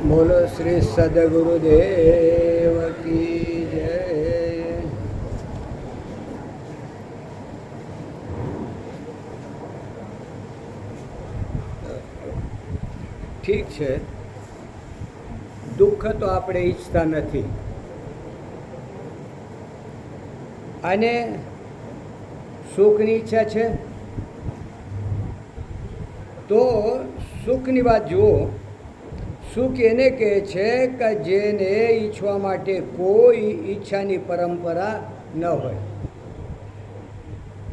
બોલો શ્રી સદગુરુદેવ કી જય. ઠીક છે, દુઃખ તો આપણે ઈચ્છતા નથી, અને સુખની ઈચ્છા છે. તો સુખની વાત જુઓ. સુખ એને કહે છે કે જેને ઈચ્છવા માટે કોઈ ઈચ્છાની પરંપરા ન હોય.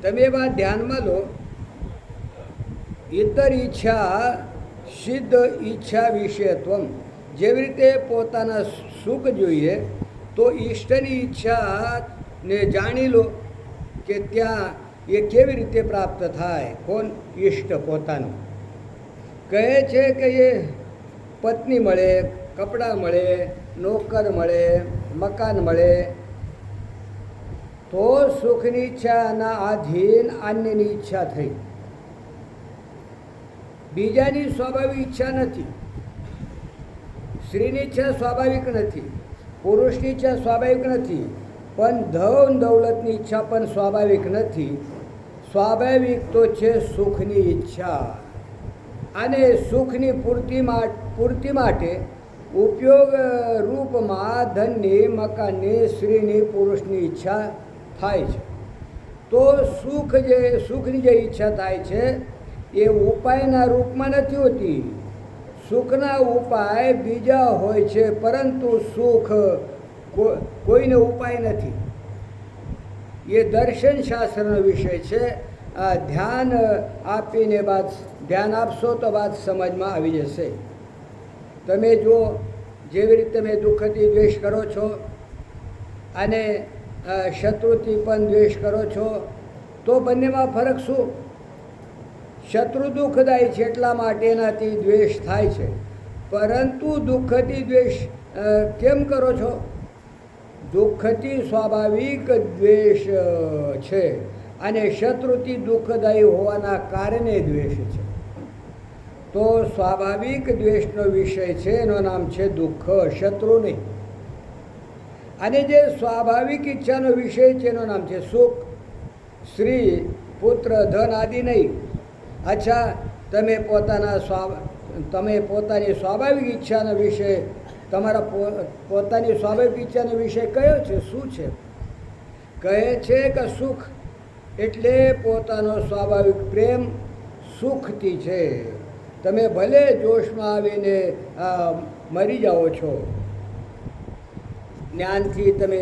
તમે એ વાત ધ્યાનમાં લો. ઇતર ઈચ્છા સિદ્ધ ઈચ્છા વિષયત્વમ. જેવી રીતે પોતાના સુખ જોઈએ તો ઈષ્ટની ઈચ્છાને જાણી લો કે ત્યાં એ કેવી રીતે પ્રાપ્ત થાય. કોણ? ઈષ્ટ પોતાનું. કહે છે કે એ પત્ની મળે, કપડાં મળે, નોકર મળે, મકાન મળે, તો સુખની ઈચ્છાના આધીન અન્યની ઈચ્છા થઈ. બીજાની સ્વાભાવિક ઈચ્છા નથી. સ્ત્રીની ઈચ્છા સ્વાભાવિક નથી, પુરુષની ઈચ્છા સ્વાભાવિક નથી, પણ ધન દૌલતની ઈચ્છા પણ સ્વાભાવિક નથી. સ્વાભાવિક તો છે સુખની ઈચ્છા. અને સુખની પૂર્તિ માટે ઉપયોગ રૂપમાં ધનની, મકાનની, સ્ત્રીની, પુરુષની ઈચ્છા થાય છે. તો સુખની જે ઈચ્છા થાય છે એ ઉપાયના રૂપમાં નથી હોતી. સુખના ઉપાય બીજા હોય છે, પરંતુ સુખ કોઈને ઉપાય નથી. એ દર્શન શાસ્ત્રનો વિષય છે. ધ્યાન આપીને ધ્યાન આપશો તો વાત સમજમાં આવી જશે. તમે જો જેવી રીતે તમે દુઃખથી દ્વેષ કરો છો અને શત્રુથી પણ દ્વેષ કરો છો, તો બંનેમાં ફરક શું? શત્રુ દુઃખદાયી છે એટલા માટે એનાથી દ્વેષ થાય છે, પરંતુ દુઃખથી દ્વેષ કેમ કરો છો? દુઃખથી સ્વાભાવિક દ્વેષ છે, અને શત્રુથી દુઃખદાયી હોવાના કારણે દ્વેષ છે. તો સ્વાભાવિક દ્વેષનો વિષય છે, એનું નામ છે દુઃખ, શત્રુ નહીં. અને જે સ્વાભાવિક ઈચ્છાનો વિષય છે એનું નામ છે સુખ. સ્ત્રી, પુત્ર, ધન આદિ નહીં. અચ્છા, તમે પોતાની સ્વાભાવિક ઈચ્છાનો વિષય, તમારા પોતાની સ્વાભાવિક ઈચ્છાનો વિષય કયો છે? શું છે? કહે છે કે સુખ. એટલે પોતાનો સ્વાભાવિક પ્રેમ સુખથી છે. તમે ભલે જોશમાં આવીને મરી જાઓ છો, જ્ઞાનથી તમે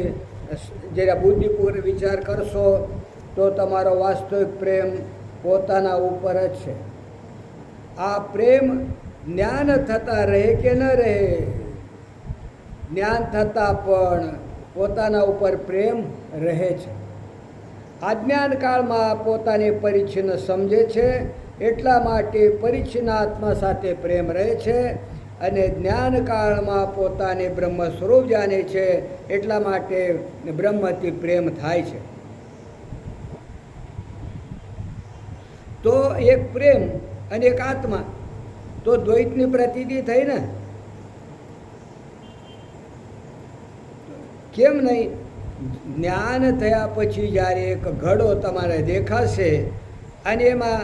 જરા બુદ્ધિપૂર્વક વિચાર કરશો તો તમારો વાસ્તવિક પ્રેમ પોતાના ઉપર જ છે. આ પ્રેમ જ્ઞાન થતાં રહે કે ન રહે, જ્ઞાન થતાં પણ પોતાના ઉપર પ્રેમ રહે છે. આજ્ઞાન કાળમાં પોતાને પરિચ્છિન્ન સમજે છે, એટલા માટે પરિચ્છિન્ન આત્મા સાથે પ્રેમ રહે છે. અને જ્ઞાન કાળમાં પોતાને બ્રહ્મ સ્વરૂપ જાણે છે, એટલા માટે બ્રહ્મથી પ્રેમ થાય છે. તો એક પ્રેમ અને એક આત્મા, તો દ્વૈતની પ્રતીતિ થઈ ને? કેમ નહીં? જ્ઞાન થયા પછી જ્યારે એક ઘડો તમારે દેખાશે અને એમાં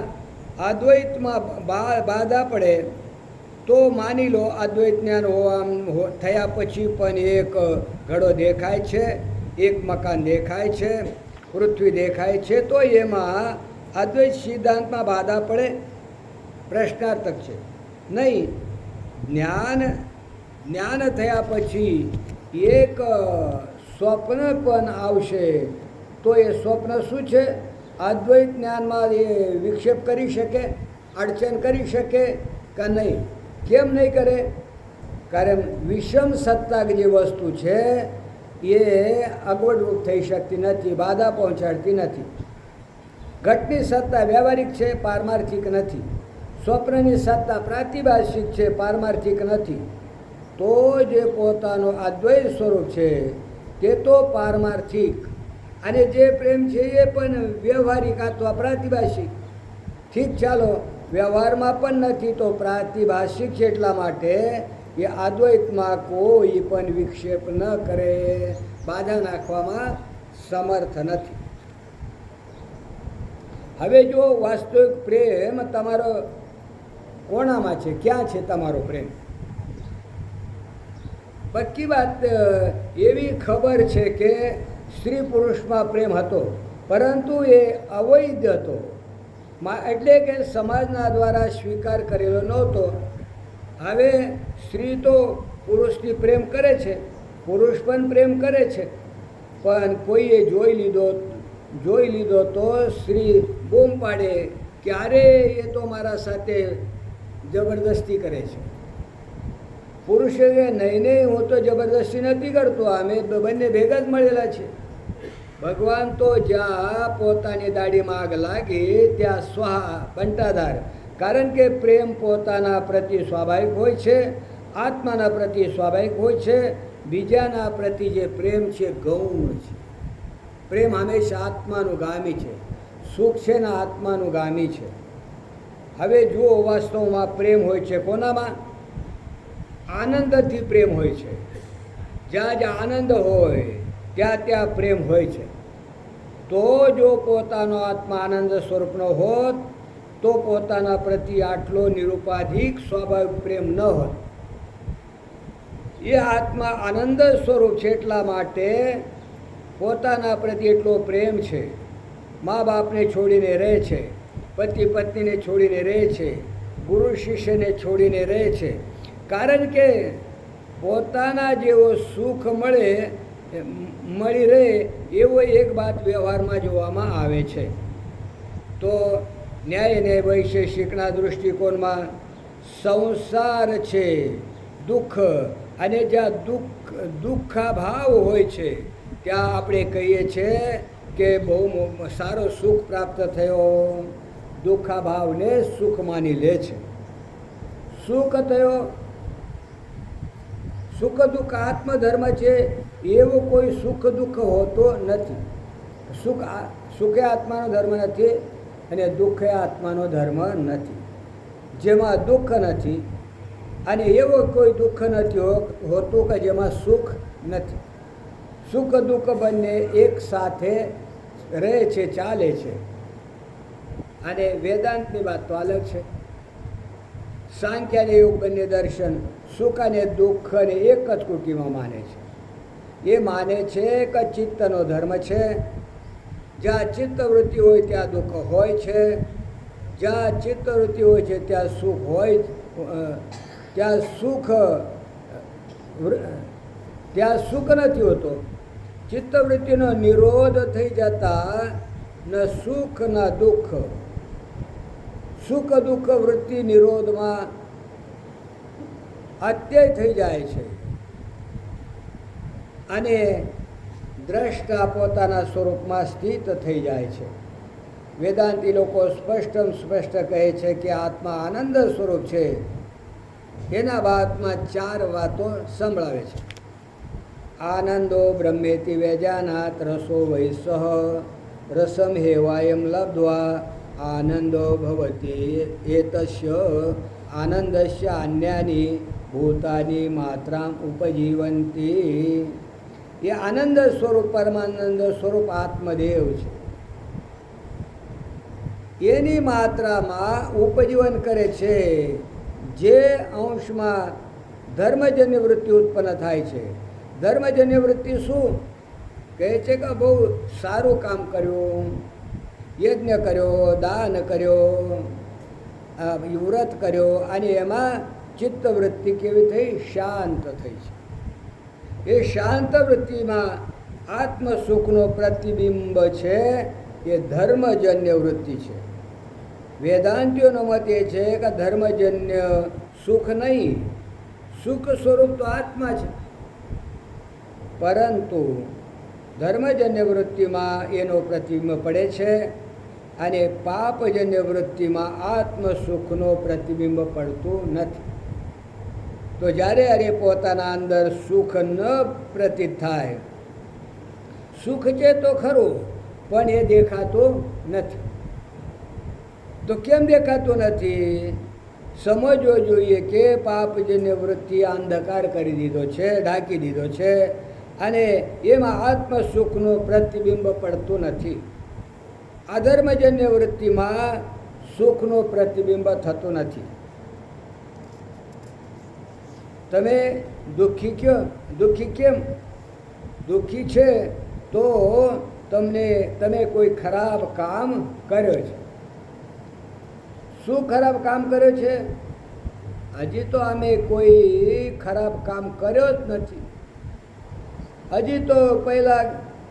અદ્વૈતમાં બાધા પડે, તો માની લો અદ્વૈત જ્ઞાન થયા પછી પણ એક ઘડો દેખાય છે, એક મકાન દેખાય છે, પૃથ્વી દેખાય છે, તો એમાં અદ્વૈત સિદ્ધાંતમાં બાધા પડે? પ્રશ્નાર્થક છે. નહીં. જ્ઞાન થયા પછી એક સ્વપ્ન પણ આવશે, તો એ સ્વપ્ન શું છે? અદ્વૈત જ્ઞાનમાં એ વિક્ષેપ કરી શકે, અડચણ કરી શકે કે નહીં? કેમ નહીં કરે? કારણ વિષમ સત્તા જે વસ્તુ છે એ અગવડરૂપ થઈ શકતી નથી, બાધા પહોંચાડતી નથી. ઘટની સત્તા વ્યવહારિક છે, પારમાર્થિક નથી. સ્વપ્નની સત્તા પ્રાતિભાષિક છે, પારમાર્થિક નથી. તો જે પોતાનું અદ્વૈત સ્વરૂપ છે તે તો પારમાર્થિક, અને જે પ્રેમ છે એ પણ વ્યવહારિક અથવા પ્રાતિભાષિક. ઠીક, ચાલો વ્યવહારમાં પણ નથી તો પ્રાતિભાષિક છે, એટલા માટે એ અદ્વૈતમાં કોઈ પણ વિક્ષેપ ન કરે, બાધા નાખવામાં સમર્થ નથી. હવે જો વાસ્તવિક પ્રેમ તમારો કોણામાં છે, ક્યાં છે તમારો પ્રેમ? પક્કી વાત એવી ખબર છે કે સ્ત્રી પુરુષમાં પ્રેમ હતો, પરંતુ એ અવૈધ હતો, એટલે કે સમાજના દ્વારા સ્વીકાર કરેલો નહોતો. હવે સ્ત્રી તો પુરુષથી પ્રેમ કરે છે, પુરુષ પણ પ્રેમ કરે છે, પણ કોઈએ જોઈ લીધો તો સ્ત્રી બૂમ પાડે કે અરે એ તો મારા સાથે જબરદસ્તી કરે છે. પુરુષે નહીં, હું તો જબરદસ્તી નથી કરતો, અમે બંને ભેગા જ મળેલા છે. ભગવાન તો જ્યાં પોતાની દાઢીમાં આગ લાગી ત્યાં સ્વાહા બંટાધાર. કારણ કે પ્રેમ પોતાના પ્રતિ સ્વાભાવિક હોય છે, આત્માના પ્રતિ સ્વાભાવિક હોય છે. બીજાના પ્રતિ જે પ્રેમ છે ગૌણ છે. પ્રેમ હંમેશા આત્માનુગામી છે, સુખ છે ને આત્માનુગામી છે. હવે જુઓ, વાસ્તવમાં પ્રેમ હોય છે કોનામાં? આનંદથી પ્રેમ હોય છે. જ્યાં જ્યાં આનંદ હોય ત્યાં ત્યાં પ્રેમ હોય છે. તો જો પોતાનો આત્મા આનંદ સ્વરૂપનો હોત તો પોતાના પ્રતિ આટલો નિરુપાધિક સ્વાભાવિક પ્રેમ ન હોત. એ આત્મા આનંદ સ્વરૂપ છે, એટલા માટે પોતાના પ્રતિ એટલો પ્રેમ છે. મા બાપને છોડીને રહે છે, પતિ પત્નીને છોડીને રહે છે, ગુરુ શિષ્યને છોડીને રહે છે. કારણ કે પોતાના જેવો સુખ મળી રહે એવો એક વાત વ્યવહારમાં જોવામાં આવે છે. તો ન્યાય અને વૈશેષિકના દૃષ્ટિકોણમાં સંસાર છે દુઃખ, અને જ્યાં દુઃખાભાવ હોય છે ત્યાં આપણે કહીએ છીએ કે બહુ સારો સુખ પ્રાપ્ત થયો. દુઃખાભાવને સુખ માની લે છે. સુખ થયો, સુખ દુઃખ આત્મધર્મ છે, એવો કોઈ સુખ દુઃખ હોતો નથી. સુખે આત્માનો ધર્મ નથી અને દુઃખે આત્માનો ધર્મ નથી. જેમાં દુઃખ નથી અને એવો કોઈ દુઃખ નથી હોતું કે જેમાં સુખ નથી. સુખ દુઃખ બંને એક સાથે રહે છે, ચાલે છે. અને વેદાંતની વાત તો અલગ છે. સાંખ્ય અને યોગ બંને દર્શન સુખ અને દુઃખને એક જ કુટીમાં માને છે. એ માને છે કે ચિત્તનો ધર્મ છે. જ્યાં ચિત્તવૃત્તિ હોય ત્યાં દુઃખ હોય છે, જ્યાં ચિત્તવૃત્તિ હોય છે ત્યાં સુખ હોય, ત્યાં સુખ નથી હોતો. ચિત્તવૃત્તિનો નિરોધ થઈ જતા ન સુખ ન દુઃખ. સુખ દુઃખ વૃત્તિ નિરોધમાં અત્યય થઈ જાય છે અને દ્રષ્ટા પોતાના સ્વરૂપમાં સ્થિત થઈ જાય છે. વેદાંતી લોકો સ્પષ્ટ કહે છે કે આત્મા આનંદ સ્વરૂપ છે. એના બાદમાં 4 વાતો સંભળાવે છે. આનંદો બ્રહ્મેતિ વેજાનાત રસો વૈસહ રસમ હેવાયમ લબ્ધ્વા આનંદો ભવતી એતસ્ય આનંદસ્ય અન્યાની ભૂતાની માત્રામ ઉપજીવંતી. એ આનંદ સ્વરૂપ પરમાનંદ સ્વરૂપ આત્મદેવ છે. એની માત્રામાં ઉપજીવન કરે છે. જે અંશમાં ધર્મજન્ય વૃત્તિ ઉત્પન્ન થાય છે. ધર્મજન્ય વૃત્તિ શું કહે છે કે બહુ સારું કામ કર્યું, યજ્ઞ કર્યો, દાન કર્યો, વ્રત કર્યો, અને એમાં ચિત્તવૃત્તિ કેવી થઈ? શાંત થઈ છે. એ શાંત વૃત્તિમાં આત્મસુખનો પ્રતિબિંબ છે. એ ધર્મજન્ય વૃત્તિ છે. વેદાંતિઓનો મત એ છે કે ધર્મજન્ય સુખ નહીં, સુખ સ્વરૂપ તો આત્મા છે, પરંતુ ધર્મજન્ય વૃત્તિમાં એનો પ્રતિબિંબ પડે છે અને પાપજન્ય વૃત્તિમાં આત્મસુખનો પ્રતિબિંબ પડતું નથી. તો જ્યારે પોતાના અંદર સુખ ન પ્રતીત થાય, સુખ છે તો ખરું પણ એ દેખાતું નથી. તો કેમ દેખાતું નથી? સમજવો જોઈએ કે પાપજન્ય વૃત્તિ અંધકાર કરી દીધો છે, ઢાંકી દીધો છે, અને એમાં આત્મ સુખનું પ્રતિબિંબ પડતું નથી. અધર્મજન્ય વૃત્તિમાં સુખનું પ્રતિબિંબ થતું નથી. તમે દુઃખી કયો? દુઃખી કેમ? દુઃખી છે તો તમે કોઈ ખરાબ કામ કર્યો છે. શું ખરાબ કામ કર્યો છે? હજી તો અમે કોઈ ખરાબ કામ કર્યો જ નથી. હજી તો પહેલાં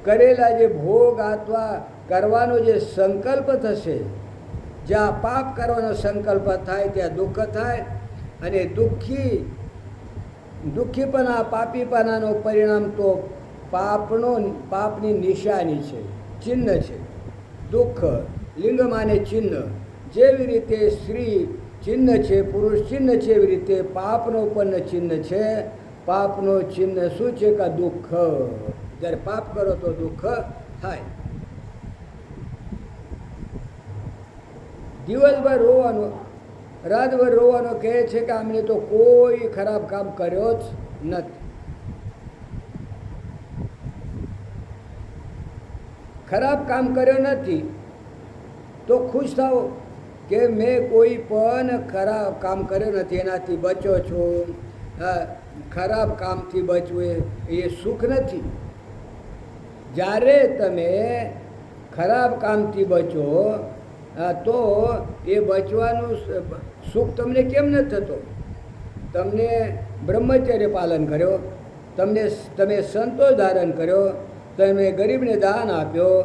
કરેલા જે ભોગ અથવા કરવાનો જે સંકલ્પ થશે, જ્યાં પાપ કરવાનો સંકલ્પ થાય ત્યાં દુઃખ થાય. અને દુઃખીપણા, પાપીપણાનું પરિણામ તો પાપની નિશાની છે, ચિહ્ન છે. દુઃખ લિંગ માને ચિહ્ન. જેવી રીતે સ્ત્રી ચિહ્ન છે, પુરુષ ચિહ્ન છે, એવી રીતે પાપનો પણ ચિહ્ન છે. પાપનો ચિહ્ન શું છે? કે દુઃખ. જ્યારે પાપ કરો તો દુઃખ થાય. દિવસભર રોવાનું, રાતભર રોવાનું કહે છે કે અમને તો કોઈ ખરાબ કામ કર્યો જ નથી. ખરાબ કામ કર્યો નથી તો ખુશ થાઓ કે મેં કોઈ પણ ખરાબ કામ કર્યો નથી, એનાથી બચો છો. ખરાબ કામથી બચવું એ સુખ નથી. જ્યારે તમે ખરાબ કામથી બચો તો એ બચવાનું સુખ તમને કેમ નથી થતો? તમને બ્રહ્મચર્ય પાલન કર્યો, તમે સંતોષ ધારણ કર્યો, તમે ગરીબને દાન આપ્યો,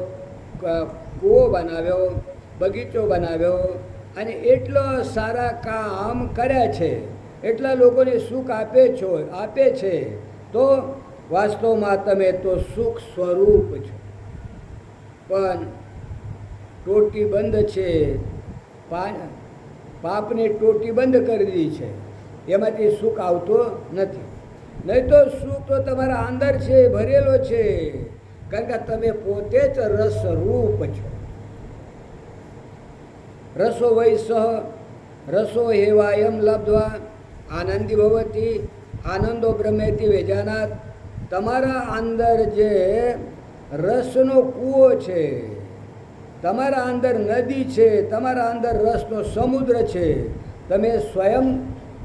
કૂવો બનાવ્યો, બગીચો બનાવ્યો, અને એટલા સારા કામ કર્યા છે, એટલા લોકોને સુખ આપે છે, તો વાસ્તવમાં તમે તો સુખ સ્વરૂપ છો. પણ ટોટી બંધ છે, પાપની ટોટી બંધ કરી દીધી છે, એમાંથી સુખ આવતો નથી. નહીં તો સુખ તો તમારા અંદર છે, ભરેલો છે, કારણ કે તમે પોતે જ રસરૂપ છો. રસો વૈ સહ રસો હેવાયમ લબ્ધ્વા આનંદી ભવતી આનંદો બ્રહ્મેતિ વેજાનાત. તમારા અંદર જે રસનો કૂવો છે, તમારા અંદર નદી છે, તમારા અંદર રસનો સમુદ્ર છે. તમે સ્વયં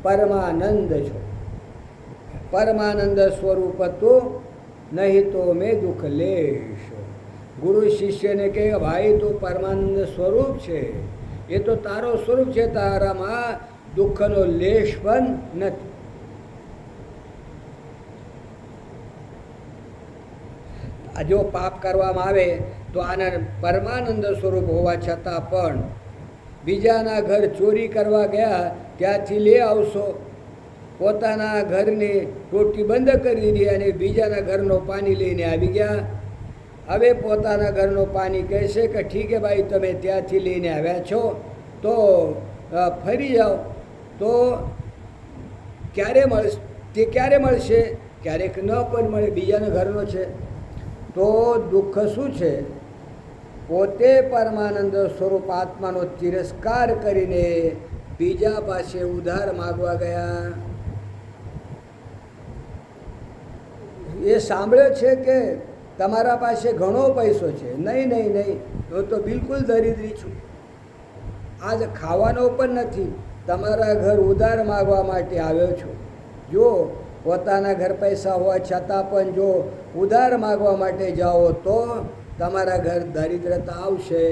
પરમાનંદ છો. પરમાનંદ સ્વરૂપ તો નહીં તો મેં દુઃખ લેશ. ગુરુ શિષ્યને કહે ભાઈ તું પરમાનંદ સ્વરૂપ છે, એ તો તારો સ્વરૂપ છે, તારામાં દુઃખનો લેશ પણ નથી. જો પાપ કરવામાં આવે તો આનંદ પરમાનંદ સ્વરૂપ હોવા છતાં પણ બીજાના ઘર ચોરી કરવા ગયા ત્યાંથી લે આવશો. પોતાના ઘરની ટોટી બંધ કરી દીધી અને બીજાના ઘરનો પાણી લઈને આવી ગયા. હવે પોતાના ઘરનું પાણી કહેશે કે ઠીક છે ભાઈ, તમે ત્યાંથી લઈને આવ્યા છો તો ફરી જાઓ. તો ક્યારે મળશે? ક્યારેક ન પણ મળે, બીજાના ઘરનો છે. તો દુઃખ શું છે? પોતે પરમાનંદ સ્વરૂપ આત્માનો તિરસ્કાર કરીને બીજા પાસે ઉધાર માગવા ગયા. એ સાંભળ્યો છે કે તમારા પાસે ઘણો પૈસો છે. નહીં, હું તો બિલકુલ દરિદ્રી છું, આજ ખાવાનો પણ નથી, તમારા ઘર ઉધાર માગવા માટે આવ્યો છું. જો પોતાના ઘર પૈસા હોવા છતાં પણ જો ઉધાર માગવા માટે જાઓ તો તમારા ઘર દરિદ્રતા આવશે.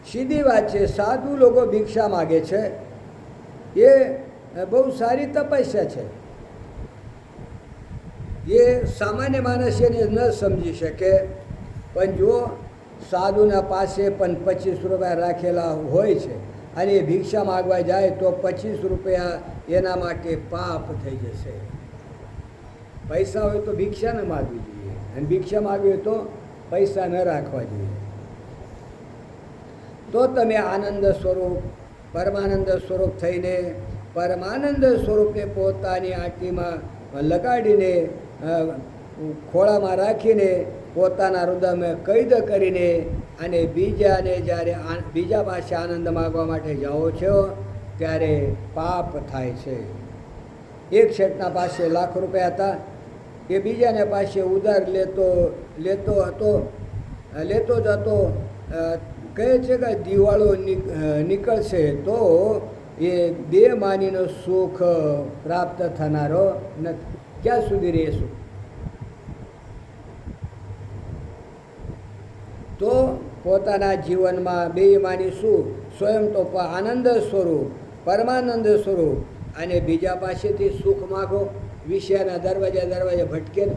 સીધી વાત છે. સાધુ લોકો ભિક્ષા માગે છે, એ બહુ સારી તપસ્યા છે. એ સામાન્ય માણસ એને ન સમજી શકે. પણ જો સાધુના પાસે પણ 25 રૂપિયા રાખેલા હોય છે અને એ ભિક્ષા માગવા જાય તો 25 રૂપિયા એના માટે પાપ થઈ જશે. પૈસા હોય તો ભિક્ષા ન માગવી જોઈએ, અને ભિક્ષા માગવી હોય તો પૈસા ન રાખવા જોઈએ. તો તમે આનંદ સ્વરૂપ, પરમાનંદ સ્વરૂપ થઈને પરમાનંદ સ્વરૂપે પોતાની આંટીમાં લગાડીને, ખોળામાં રાખીને, પોતાના હૃદયમાં કૈદ કરીને અને બીજાને જ્યારે બીજા પાસે આનંદ માગવા માટે જાઓ છો ત્યારે પાપ થાય છે. એક શેઠના પાસે લાખ રૂપિયા હતા, એ બીજાને પાસે ઉધાર લેતો જ હતો. કહે છે કે દિવાળો નીકળશે તો એ બે માનીનો સુખ પ્રાપ્ત થનારો નથી. ક્યાં સુધી રહેશું? તો પોતાના જીવનમાં બેઈમાની શું? સ્વયં તો આનંદ સ્વરૂપ, પરમાનંદ સ્વરૂપ, અને બીજા પાસેથી સુખ માગો. વિષયના દરવાજા ભટકે ને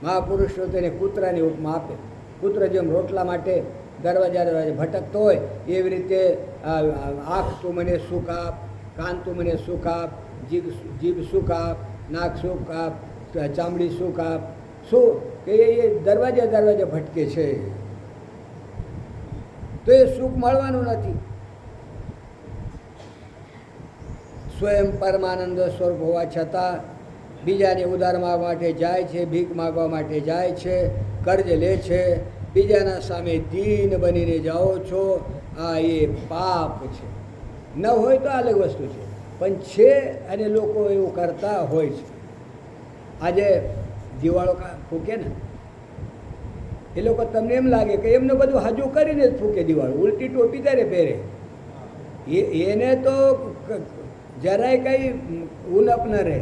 મહાપુરુષો તેને કૂતરાની ઉપમા આપે. કૂતરો જેમ રોટલા માટે દરવાજા ભટકતો હોય એવી રીતે આંખ તું મને સુખ આપ, કાન તું મને સુખ આપ, જીભ સુખ આપ, નાક સુખ આપ, ચામડી સુખ આપ. શું કે એ દરવાજા ભટકે છે, તો એ સુખ મળવાનું નથી. સ્વયં પરમાનંદ સ્વરૂપ હોવા છતાં બીજાને ઉધાર માગવા માટે જાય છે, ભીખ માગવા માટે જાય છે, કર્જ લે છે, બીજાના સામે દીન બનીને જાઓ છો. આ એ પાપ છે. ન હોય તો અલગ વસ્તુ છે, પણ છે અને લોકો એવું કરતા હોય છે. આજે દિવાળો ફૂકે ને એ લોકો, તમને એમ લાગે કે એમને બધું હાજુ કરીને જ ફૂકે દિવાળો. ઉલટી ટોપી ત્યારે પહેરે. એને તો જરાય કંઈ ઉલપ ન રહે.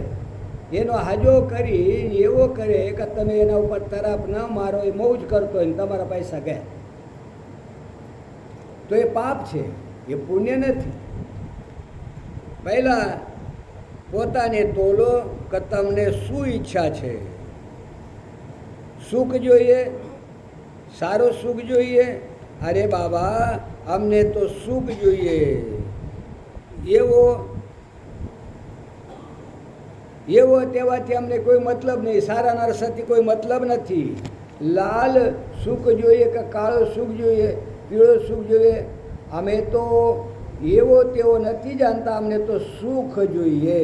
એનો હાજો કરી એવો કરે કે તમે એના ઉપર તરાપ ન મારો, એ મોજ કરતો હોય ને તમારા પૈસા ગયા, તો એ પાપ છે, એ પુણ્ય નથી. પહેલાં પોતાને તોલો કે તમને શું ઈચ્છા છે. સુખ જોઈએ, સારું સુખ જોઈએ. અરે બાબા, અમને તો સુખ જોઈએ. એવો તેવાથી અમને કોઈ મતલબ નહીં, સારા નરસાથી કોઈ મતલબ નથી. લાલ સુખ જોઈએ કે કાળો સુખ જોઈએ, પીળો સુખ જોઈએ, અમે તો એવો તેવો નથી જાણતા. અમને તો સુખ જોઈએ.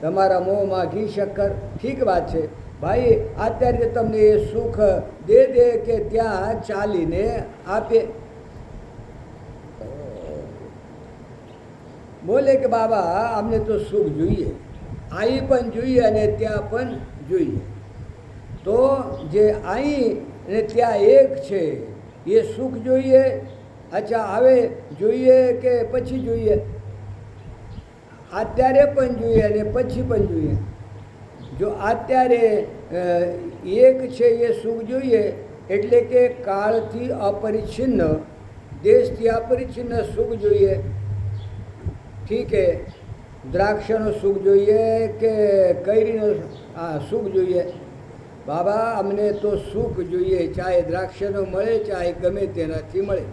તમારા મોંમાં ઘી શક્કર, ઠીક વાત છે ભાઈ, અત્યારે તમને એ સુખ દે કે ત્યાં ચાલીને આપે. બોલે કે બાબા અમને તો સુખ જોઈએ, અહીં પણ જોઈએ અને ત્યાં પણ જોઈએ. તો જે અહીં ને ત્યાં એક છે એ સુખ જોઈએ. અચ્છા, હવે જોઈએ કે પછી જોઈએ? અત્યારે પણ જોઈએ અને પછી પણ જોઈએ. જો અત્યારે એક છે એ સુખ જોઈએ, એટલે કે કાળથી અપરિચ્છિન્ન, દેશથી અપરિચ્છિન્ન સુખ જોઈએ. ઠીક છે, દ્રાક્ષનું સુખ જોઈએ કે कैरीનું સુખ જોઈએ? બાબા અમને તો સુખ જોઈએ, ચાહે દ્રાક્ષનો મળે ચાહે ગમે તેનાથી મળે.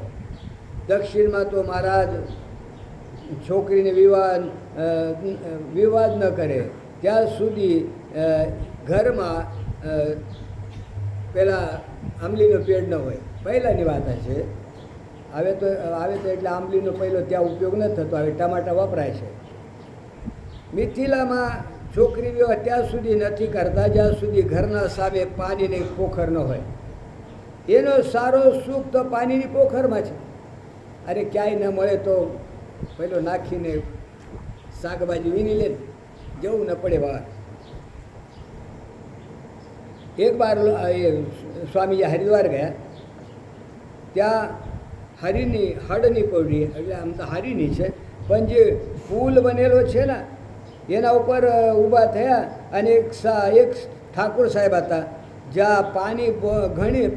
દક્ષિણમાં તો મહારાજ છોકરીને વિવાદ ન કરે ત્યાં સુધી ઘરમાં પેલા આંબલીનો પેડ ન હોય. પહેલાંની વાત છે. હવે તો એટલે આંબલીનો પહેલો ત્યાં ઉપયોગ ન થતો, હવે ટમાટા વપરાય છે. મિથિલામાં છોકરી વિવાહ ત્યાં સુધી નથી કરતા જ્યાં સુધી ઘરના સામે પાણીની પોખર ન હોય. એનો સારો સુખ તો પાણીની પોખરમાં છે. અરે ક્યાંય ન મળે તો પેલો નાખીને શાકભાજી વીણી લે, જવું ન પડે બહાર. એક વાર સ્વામીજી હરિદ્વાર ગયા, ત્યાં હળની પડી, એટલે આમ તો હરીની છે, પણ જે પુલ બનેલો છે ને એના ઉપર ઊભા થયા અને એક ઠાકોર સાહેબ હતા, જ્યાં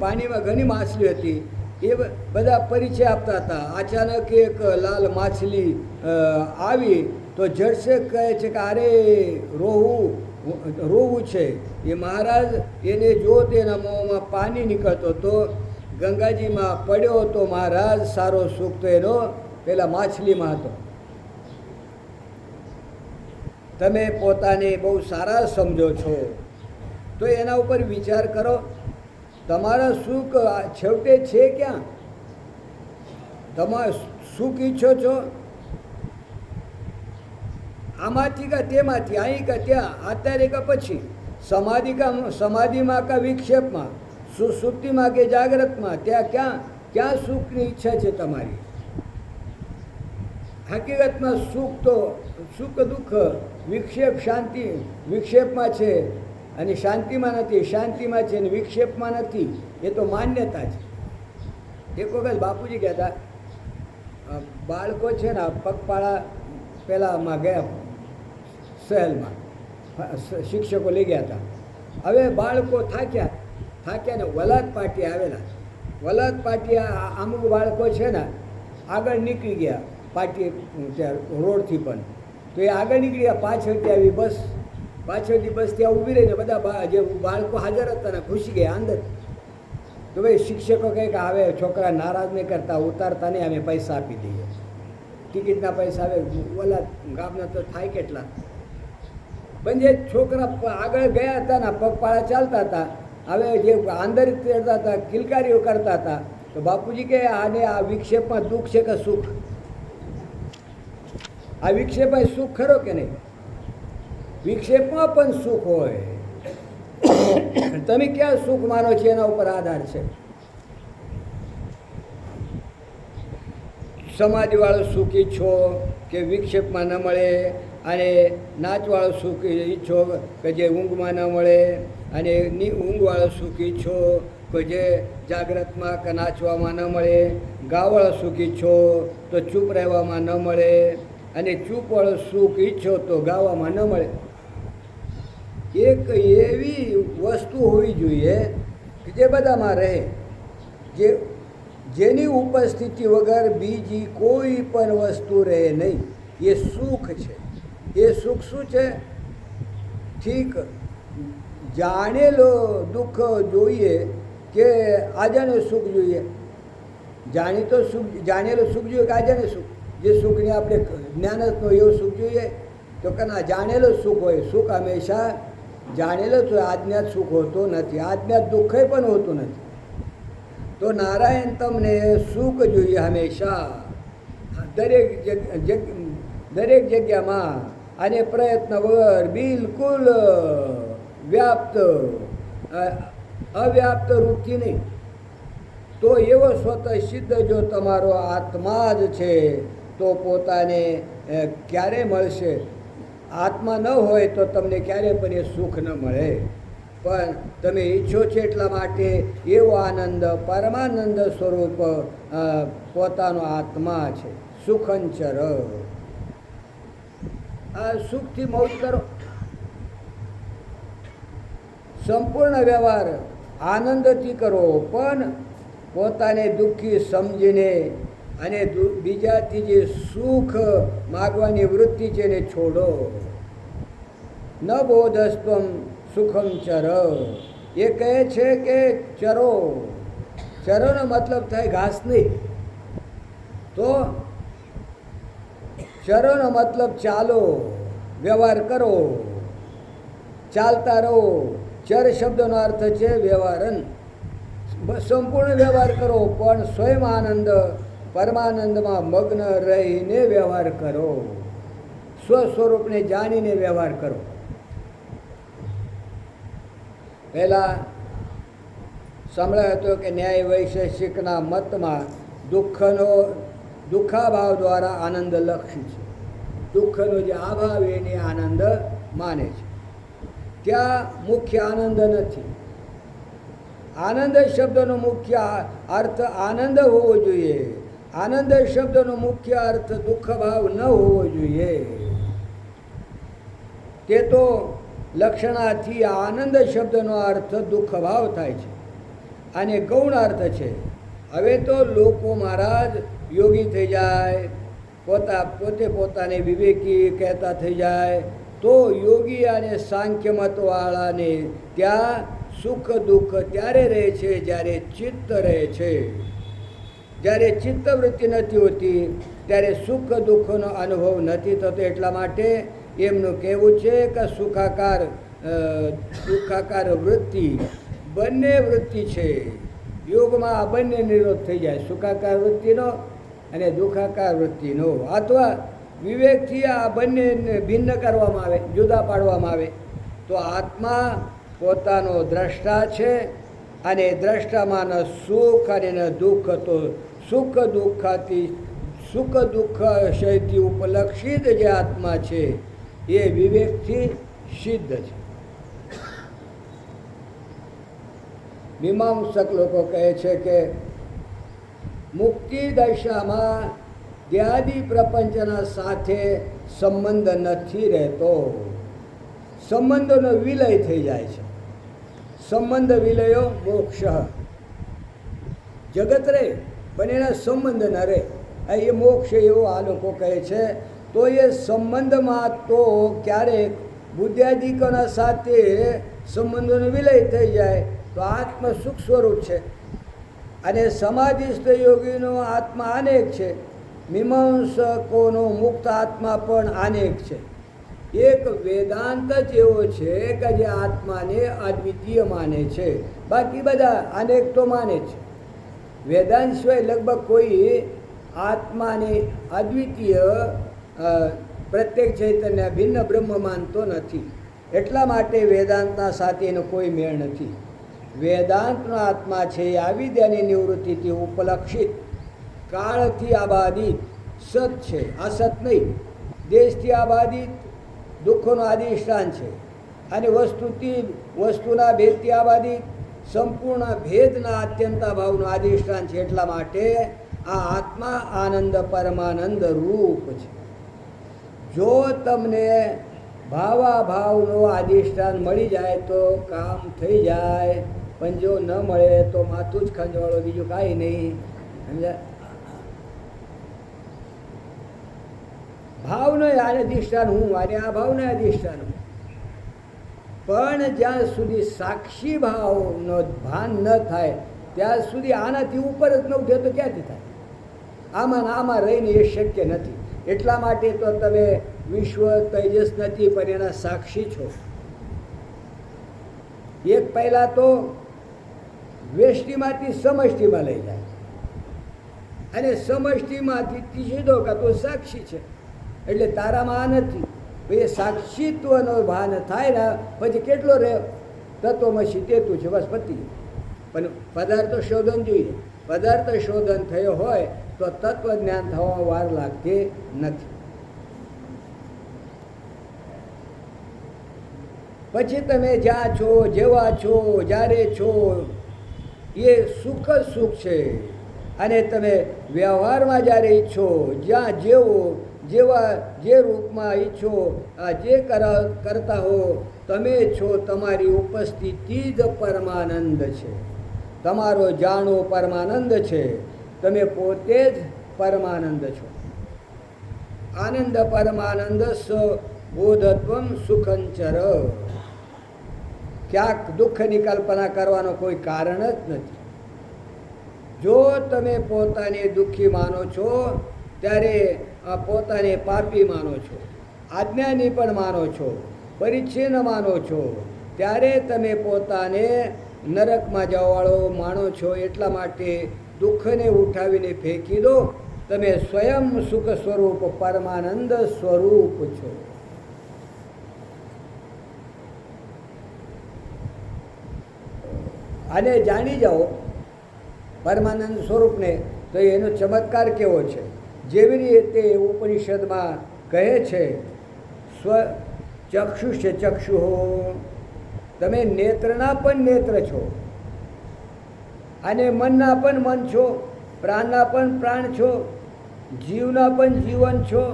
પાણીમાં ઘણી માછલી હતી. એ બધા પરિચય આપતા હતા. અચાનક એક લાલ માછલી આવી તો જડસે કહે છે કે અરે રોવું છે. એ મહારાજ એને જો તેના મોંમાં પાણી નીકળતો તો ગંગાજીમાં પડ્યો તો મહારાજ સારો સુખ તો એનો પેલા માછલીમાં હતો. તમે પોતાને બહુ સારા સમજો છો તો એના ઉપર વિચાર કરો. તમારા સુખ છેવટે છે ક્યાં? તમારે સુખ ઈચ્છો છો આમાંથી કે તેમાંથી, અહીં કે ત્યાં, અત્યારે કે પછી, સમાધિમાં કે વિક્ષેપમાં, સુષુપ્તિમાં કે જાગ્રતમાં, ત્યાં ક્યાં સુખની ઈચ્છા છે તમારી? હકીકતમાં સુખ દુઃખ વિક્ષેપ શાંતિ વિક્ષેપમાં છે અને શાંતિમાં નથી, શાંતિમાં છે અને વિક્ષેપમાં નથી. એ તો માન્યતા છે. એક વખત બાપુજી કહેતા બાળકો છે ને પગપાળા પહેલાંમાં ગયા સહેલમાં, શિક્ષકો લઈ ગયા હતા. હવે બાળકો થાક્યા ને વલાદ પાટી આવેલા. વલાદ પાટી અમુક બાળકો છે ને આગળ નીકળી ગયા પાટી રોડથી, પણ તો એ આગળ નીકળી ગયા. પાછળથી આવી બસ, પાછળથી બસ ત્યાં ઊભી રહીને બધા જે બાળકો હાજર હતા ને ઘૂસી ગયા અંદર. તો ભાઈ શિક્ષકો કહે કે હવે છોકરા નારાજ નહીં કરતા, ઉતારતા નહીં, અમે પૈસા આપી દઈએ, ટિકિટના પૈસા આવે. ઓલા ગામના તો થાય કેટલા. પણ જે છોકરા આગળ ગયા હતા ને પગપાળા ચાલતા હતા, હવે જે આંદરિત કરતા હતા, કિલકારીઓ કરતા હતા, તો બાપુજી કહે આને આ વિક્ષેપમાં દુઃખ છે કે સુખ? આ વિક્ષેપમાં સુખ ખરો કે નહીં? વિક્ષેપમાં પણ સુખ હોય. તમે ક્યાં સુખ માનો છો એના ઉપર આધાર છે. સમાધિવાળો સુખ ઈચ્છો કે વિક્ષેપમાં ન મળે, અને નાચવાળો સુખ ઈચ્છો કે જે ઊંઘમાં ન મળે, અને ઊંઘવાળો સુખ ઈચ્છો કે જે જાગ્રતમાં કે નાચવામાં ન મળે, ગાવાળો સુખ ઈચ્છો તો ચૂપ રહેવામાં ન મળે, અને ચૂપવાળો સુખ ઈચ્છો તો ગાવામાં ન મળે. એક એવી વસ્તુ હોવી જોઈએ કે જે બધામાં રહે, જેની ઉપસ્થિતિ વગર બીજી કોઈ પણ વસ્તુ રહે નહીં. એ સુખ છે. એ સુખ શું છે? ઠીક જાણેલો દુઃખ જોઈએ કે આજાનું સુખ જોઈએ? જાણેલું સુખ જોઈએ કે આજાનું સુખ? જે સુખને આપણે જ્ઞાનનો એવું સુખ જોઈએ? તો કે ના, જાણેલો સુખ હોય. સુખ હંમેશા જાણેલો તો આજ્ઞાત સુખ હોતો નથી, આજ્ઞાત દુઃખ પણ હોતું નથી. તો નારાયણ તમને સુખ જોઈએ હંમેશા, દરેક જગ્યામાં, અને પ્રયત્ન વગર બિલકુલ વ્યાપ્ત, અવ્યાપ્ત રૂપથી નહીં. તો એવો સ્વતઃ સિદ્ધ જો તમારો આત્મા જ છે તો પોતાને ક્યારે મળશે? આત્મા ન હોય તો તમને ક્યારે પણ એ સુખ ન મળે. પણ તમે ઈચ્છો છો એટલા માટે એવો આનંદ, પરમાનંદ સ્વરૂપ પોતાનો આત્મા છે. સુખંચર, આ સુખથી મોજ કરો. સંપૂર્ણ વ્યવહાર આનંદથી કરો, પણ પોતાને દુઃખી સમજીને અને બીજાથી જે સુખ માગવાની વૃત્તિ છે એને છોડો. ન બોધસ્ત્વમ સુખમ ચર. એ કહે છે કે ચરો. ચરોનો મતલબ થાય ઘાસ નહીં. તો ચરોનો મતલબ ચાલો, વ્યવહાર કરો, ચાલતા રહો. ચર શબ્દનો અર્થ છે વ્યવહારન. સંપૂર્ણ વ્યવહાર કરો, પણ સ્વયં આનંદ પરમાનંદમાં મગ્ન રહીને વ્યવહાર કરો. સ્વસ્વરૂપને જાણીને વ્યવહાર કરો. પહેલાં સાંભળ્યો હતો કે ન્યાય વૈશેષિકના મતમાં દુઃખાભાવ દ્વારા આનંદ લક્ષી છે. દુઃખનો જે અભાવ એને આનંદ માને છે. ત્યાં મુખ્ય આનંદ નથી. આનંદ શબ્દનો મુખ્ય અર્થ આનંદ હોવો જોઈએ. આનંદ શબ્દનો મુખ્ય અર્થ દુઃખભાવ ન હોવો જોઈએ. તે તો લક્ષણાથી આનંદ શબ્દનો અર્થ દુઃખભાવ થાય છે, અને ગૌણ અર્થ છે. હવે તો લોકો મહારાજ યોગી થઈ જાય, પોતે પોતાને વિવેકી કહેતા થઈ જાય, તો યોગી અને સાંખ્ય મતવાળાને ત્યાં સુખ દુઃખ ત્યારે રહે છે જ્યારે ચિત્ત રહે છે. જ્યારે ચિત્તવૃત્તિ નથી હોતી ત્યારે સુખ દુઃખનો અનુભવ નથી થતો. એટલા માટે એમનું કહેવું છે કે દુઃખાકાર વૃત્તિ, બંને વૃત્તિ છે. યોગમાં આ બંને નિરોધ થઈ જાય, સુખાકાર વૃત્તિનો અને દુઃખાકાર વૃત્તિનો. અથવા વિવેકથી આ બંને ભિન્ન કરવામાં આવે, જુદા પાડવામાં આવે, તો આત્મા પોતાનો દ્રષ્ટા છે, અને દ્રષ્ટામાં ન સુખ અને ન દુઃખ. તો સુખ દુઃખાથી સુખ દુઃખ આશયથી ઉપલક્ષિત જે આત્મા છે એ વિવેકથી સિદ્ધ છે. મીમાંસક લોકો કહે છે કે મુક્તિ દશામાં દેહાદિ પ્રપંચના સાથે સંબંધ નથી રહેતો, સંબંધોનો વિલય થઈ જાય છે. સંબંધ વિલયો મોક્ષ. જગત રહે પણ એના સંબંધ ન રહે, એ મોક્ષ એવો આ લોકો કહે છે. તો એ સંબંધમાં તો ક્યારેક બુદ્ધાદિકોના સાથે સંબંધોનો વિલય થઈ જાય તો આત્મ સુખ સ્વરૂપ છે. અને સમાધિસ્થ યોગીનો આત્મા અનેક છે, મીમાંસકોનો મુક્ત આત્મા પણ અનેક છે. એક વેદાંત જ એવો છે કે જે આત્માને અદ્વિતીય માને છે, બાકી બધા અનેક તો માને છે. વેદાંત સિવાય લગભગ કોઈ આત્માને અદ્વિતીય પ્રત્યેક ચૈતન્ય ભિન્ન બ્રહ્મ માનતો નથી. એટલા માટે વેદાંતના સાથે એનો કોઈ મેળ નથી. વેદાંતનો આત્મા છે એ આવિદ્યાની નિવૃત્તિથી ઉપલક્ષિત, કાળથી આબાદિત સત છે, અસત નહીં. દેશથી આબાદિત દુઃખોનું અધિષ્ઠાન છે, અને વસ્તુના ભેદથી આબાદિત સંપૂર્ણ ભેદના અત્યંતા ભાવનું અધિષ્ઠાન છે. એટલા માટે આ આત્મા આનંદ પરમાનંદ રૂપ છે. જો તમને ભાવાભાવનું અધિષ્ઠાન મળી જાય તો કામ થઈ જાય, પણ જો ન મળે તો માથું જ ખંજવાળો, બીજું કાંઈ નહીં. સમજ્યા? ભાવનો અધિષ્ઠાન હું અને આ ભાવનો અધિષ્ઠાન હું, પણ જ્યાં સુધી સાક્ષી ભાવનો ભાન ન થાય ત્યાં સુધી આનાથી ઉપર જ ન ઉઠે તો ક્યાંથી થાય? આમાં રહીને એ શક્ય નથી. એટલા માટે તો તમે વિશ્વ તેજસ નથી પણ એના સાક્ષી છો. એક પહેલાં તો વ્યષ્ટિમાંથી સમષ્ટિમાં લઈ જાય, અને સમષ્ટિમાંથી સીધો કે તું સાક્ષી છે, એટલે તારામાં આ નથી. એ સાક્ષીત્વનો ભાન થાય ને પછી કેટલો રહે? તત્વમસી તેતું છે, બસ પતી. પણ પદાર્થ શોધન જોઈએ. પદાર્થ શોધન થયો હોય તો તત્વજ્ઞાન થવામાં વાર લાગતી નથી. પછી તમે જ્યાં છો, જેવા છો, જ્યારે છો એ સુખ સુખ છે. અને તમે વ્યવહારમાં જ્યારે ઈચ્છો, જ્યાં જેવો જેવા જે રૂપમાં ઈચ્છો, આ જે કરતા હો તમે છો, તમારી ઉપસ્થિતિ જ પરમાનંદ છે. તમારો જાણો પરમાનંદ છે. તમે પોતે જ પરમાનંદ છો. આનંદ પરમાનંદ સ બોધત્વમ સુખંચર. ક્યાંક દુઃખની કલ્પના કરવાનો કોઈ કારણ જ નથી. જો તમે પોતાને દુઃખી માનો છો ત્યારે પોતાને પાપી માનો છો, આજ્ઞાની પણ માનો છો, પરિચ્છિન્ન માનો છો, ત્યારે તમે પોતાને નરકમાં જવાવાળો માનો છો. એટલા માટે દુઃખને ઉઠાવીને ફેંકી દો. તમે સ્વયં સુખ સ્વરૂપ પરમાનંદ સ્વરૂપ છો. અને જાણી જાઓ પરમાનંદ સ્વરૂપને તો એનો ચમત્કાર કેવો છે. જેવી રીતે ઉપનિષદમાં કહે છે, સ્વ ચક્ષુ છે ચક્ષુ હો, તમે નેત્રના પણ નેત્ર છો, અને મનના પણ મન છો, પ્રાણના પણ પ્રાણ છો, જીવના પણ જીવન છો.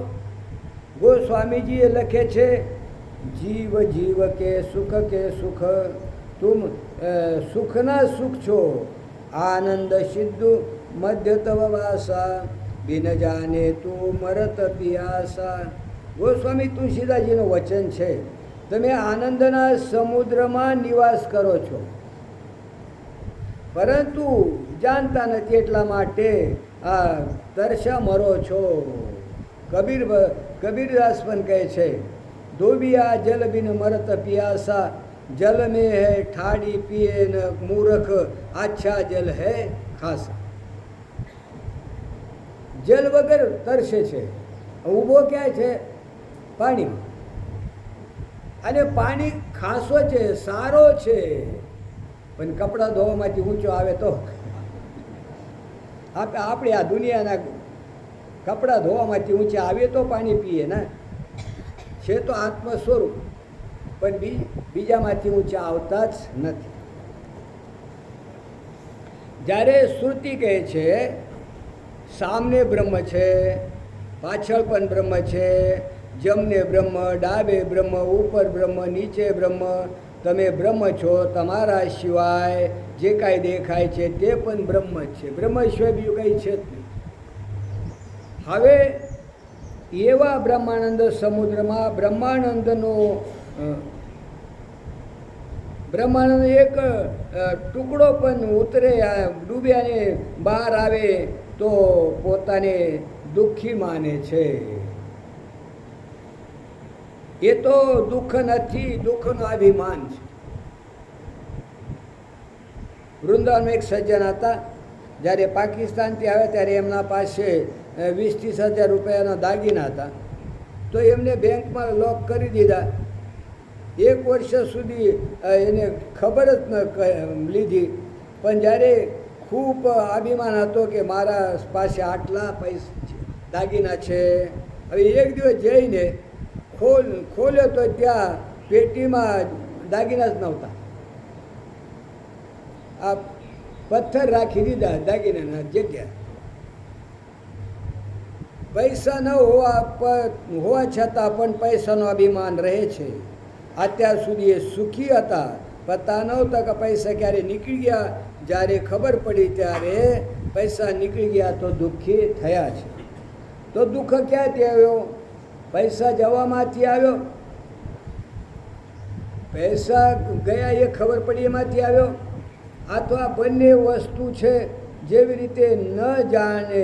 ગોસ્વામીજીએ લખે છે, જીવ જીવ કે સુખ તુમ સુખના સુખ છો, આનંદ સિદ્ધુ મધ્ય તવ વાસા, બિન જાને તું મરત પિયાસા. ગોસ્વામી તુલસીદાસજીનું વચન છે. તમે આનંદના સમુદ્રમાં નિવાસ કરો છો, પરંતુ જાણતા નથી. એટલા માટે આ તરસા મરો છો. કબીરદાસ પણ કહે છે, ધોબિયા જલ બિન મરત પિયાસા, જલ में है ठाड़ी पिए न मूर्ख, आच्छा जल है खासा. જલ વગર તરસે છે. ઊભો ક્યાં છે? પાણીમાં. અને પાણી ખાસો છે, સારો છે, પણ કપડાં ધોવામાંથી ઊંચો આવે તો આપણે આ દુનિયાના કપડાં ધોવામાંથી ઊંચા આવે તો પાણી પીએ ને, છે તો આત્મ સ્વરૂપ, પણ બીજામાંથી ઊંચા આવતા જ નથી. જ્યારે શ્રુતિ કહે છે સામને બ્રહ્મ છે, પાછળ પણ બ્રહ્મ છે, જમને બ્રહ્મ, ડાબે બ્રહ્મ, ઉપર બ્રહ્મ, નીચે બ્રહ્મ, તમે બ્રહ્મ છો, તમારા સિવાય જે કાંઈ દેખાય છે તે પણ બ્રહ્મ જ છે, બ્રહ્મ સિવાય બીજું કંઈ છે જ નહીં. હવે એવા બ્રહ્માનંદ સમુદ્રમાં બ્રહ્માનંદ એક ટુકડો પણ ઉતરે, ડૂબ્યાને બહાર આવે તો પોતાને દુઃખી માને છે. એ તો દુઃખ નથી, દુઃખનો અભિમાન છે. વૃંદાવનમાં એક સજ્જન હતા, જ્યારે પાકિસ્તાનથી આવ્યા ત્યારે એમના પાસે 20-30 હજાર રૂપિયાના દાગીના હતા, તો એમને બેંકમાં લોક કરી દીધા. 1 વર્ષ સુધી એને ખબર જ ન લીધી, પણ જ્યારે ખૂબ અભિમાન હતો કે મારા પાસે આટલા પૈસા દાગીના છે, હવે એક દિવસ જઈને ખોલ્યો તો ત્યાં પેટીમાં દાગીના જ નહોતા. આ પથ્થર રાખી દીધા દાગીનાના જગ્યા. પૈસા ન હોવા છતાં પણ પૈસાનો અભિમાન રહે છે. અત્યાર સુધી એ સુખી હતા, પતા નહોતા કે પૈસા ક્યારે નીકળી ગયા. જ્યારે ખબર પડી ત્યારે પૈસા નીકળી ગયા તો દુઃખી થયા છે. તો દુઃખ ક્યાંથી આવ્યો? પૈસા જવામાંથી આવ્યો? પૈસા ગયા એ ખબર પડી એમાંથી આવ્યો? આ તો આ બંને વસ્તુ છે. જેવી રીતે ન જાણે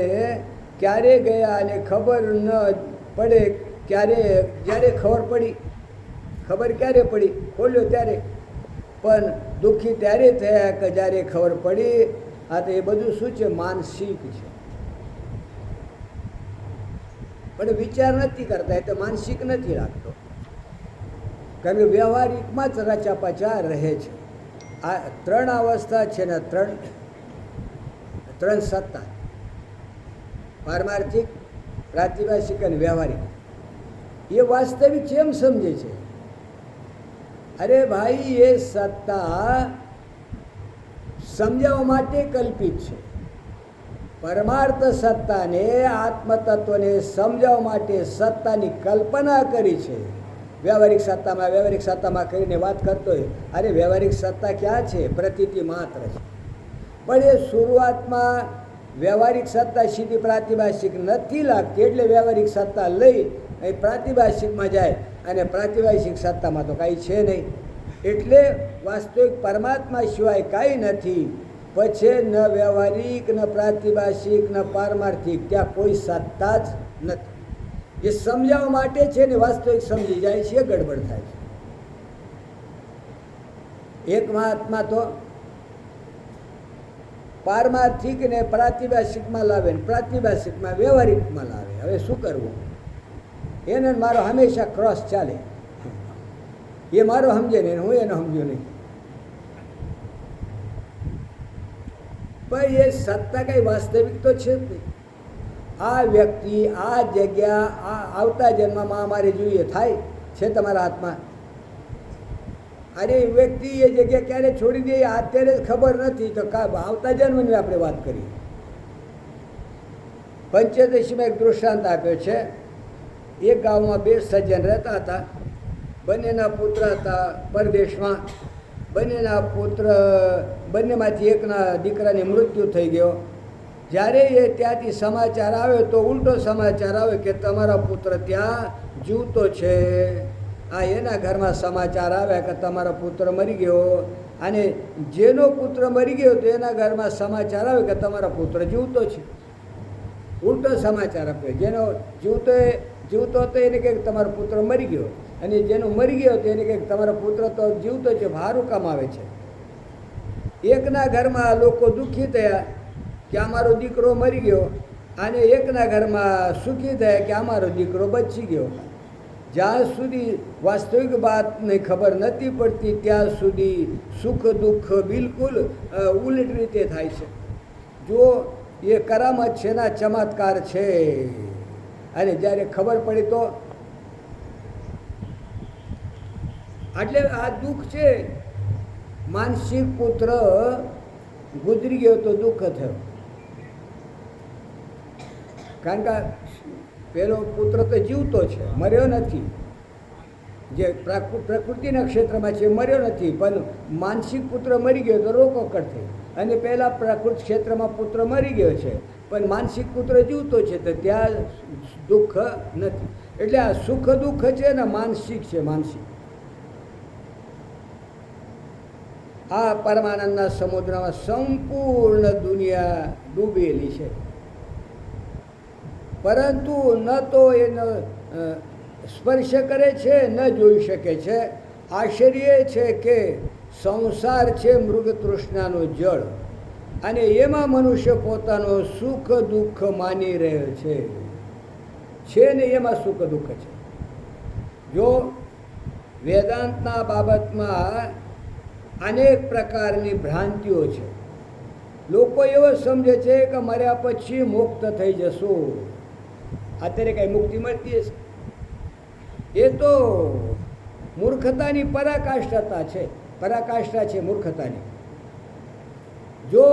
ક્યારે ગયા અને ખબર ન પડે ક્યારે, જ્યારે ખબર પડી, ખબર ક્યારે પડી? ખોલ્યો ત્યારે. પણ દુઃખી ત્યારે થયા કે જ્યારે ખબર પડી. આ તો એ બધું શું છે? માનસિક છે. પણ વિચાર નથી કરતા, એ તો માનસિક નથી રાખતો, કારણ કે વ્યવહારિકમાં જ રચાપચા રહે છે. આ 3 અવસ્થા છે ને, 3 સત્તા: પારમાર્થિક, પ્રાતિભાષિક અને વ્યવહારિક. એ વાસ્તવિક છે એમ સમજે છે. અરે ભાઈ, એ સત્તા સમજાવવા માટે કલ્પિત છે. પરમાર્થ સત્તાને, આત્મતત્વને સમજાવવા માટે સત્તાની કલ્પના કરી છે. વ્યવહારિક સત્તામાં કરીને વાત કરતો હોય, અરે વ્યવહારિક સત્તા ક્યાં છે? પ્રતીતિ માત્ર છે. પણ એ શરૂઆતમાં વ્યવહારિક સત્તા સીધી પ્રાતિભાષિક નથી લાગતી, એટલે વ્યવહારિક સત્તા લઈ એ પ્રાતિભાષિકમાં જાય, અને પ્રાતિભાષિક સત્તામાં તો કાંઈ છે નહીં. એટલે વાસ્તવિક પરમાત્મા સિવાય કાંઈ નથી. પછી ન વ્યવહારિક, ન પ્રાતિભાષિક, ન પારમાર્થિક, ત્યાં કોઈ સત્તા જ નથી. એ સમજાવવા માટે છે ને, વાસ્તવિક સમજી જાય છે, ગડબડ થાય છે. એક મહાત્મા તો પારમાર્થિક ને પ્રાતિભાષિકમાં લાવે ને પ્રાતિભાષિકમાં વ્યવહારિકમાં લાવે. હવે શું કરવું? એને મારો હંમેશા ક્રોસ ચાલે. એ મારો સમજે નહીં, હું એનો સમજ્યો નહીં. ભાઈ, એ સત્તા કઈ વાસ્તવિક તો છે જ નહીં. આ વ્યક્તિ, આ જગ્યા, આ આવતા જન્મમાં અમારે જોઈએ થાય છે તમારા હાથમાં? અરે વ્યક્તિ એ જગ્યા ક્યારે છોડી દે અત્યારે ખબર નથી, તો આવતા જન્મની આપણે વાત કરીએ. પંચદશીમાં એક દૃષ્ટાંત આપ્યો છે. એક ગામમાં 2 સજ્જન રહેતા હતા. બંનેના પુત્ર હતા પરદેશમાં. બંનેમાંથી એકના દીકરાની મૃત્યુ થઈ ગયો. જ્યારે એ ત્યાંથી સમાચાર આવ્યો તો ઉલટો સમાચાર આવ્યો કે તમારા પુત્ર ત્યાં જીવતો છે. આ એના ઘરમાં સમાચાર આવ્યા કે તમારો પુત્ર મરી ગયો. અને જેનો પુત્ર મરી ગયો તો એના ઘરમાં સમાચાર આવ્યો કે તમારો પુત્ર જીવતો છે. ઉલટો સમાચાર આપ્યો. જેનો જીવતો હતો એને કહે તમારો પુત્ર મરી ગયો, અને જેનો મરી ગયો તો એને કહે તમારો પુત્ર તો જીવતો છે, સારું કામ આવે છે. એકના ઘરમાં લોકો દુઃખી થયા કે અમારો દીકરો મરી ગયો, અને એકના ઘરમાં સુખી થયા કે અમારો દીકરો બચી ગયો. જ્યાં સુધી વાસ્તવિક વાતની ખબર નથી પડતી ત્યાં સુધી સુખ દુઃખ બિલકુલ ઉલટ રીતે થાય છે. જો એ કરામત છે ના ચમત્કાર છે. અને જ્યારે ખબર પડી તો એટલે આ દુઃખ છે. માનસિક પુત્ર ગુજરી ગયો તો દુઃખ થયું, કારણ કે પેલો પુત્ર તો જીવતો છે, મર્યો નથી. જે પ્રકૃતિના ક્ષેત્રમાં છે મર્યો નથી, પણ માનસિક પુત્ર મરી ગયો તો રોકકડ થઈ. અને પહેલાં પ્રકૃતિ ક્ષેત્રમાં પુત્ર મરી ગયો છે, પણ માનસિક પુત્ર જીવતો છે, તો ત્યાં દુઃખ નથી. એટલે આ સુખ દુઃખ છે ને માનસિક છે. માનસિક આ પરમાનંદના સમુદ્રમાં સંપૂર્ણ દુનિયા ડૂબેલી છે, પરંતુ ન તો એનો સ્પર્શ કરે છે, ન જોઈ શકે છે. આશ્ચર્ય છે કે સંસાર છે મૃગ તૃષ્ણાનું જળ, અને એમાં મનુષ્ય પોતાનો સુખ દુઃખ માની રહ્યો છે ને એમાં સુખ દુઃખ છે. જો વેદાંતના બાબતમાં અનેક પ્રકારની ભ્રાંતિઓ છે. લોકો એવો સમજે છે કે મર્યા પછી મુક્ત થઈ જશું. અત્યારે કઈ મુક્તિ મળતી હશે? એ તો મૂર્ખતાની પરાકાષ્ઠતા છે, પરાકાષ્ઠા છે મૂર્ખતાની. જો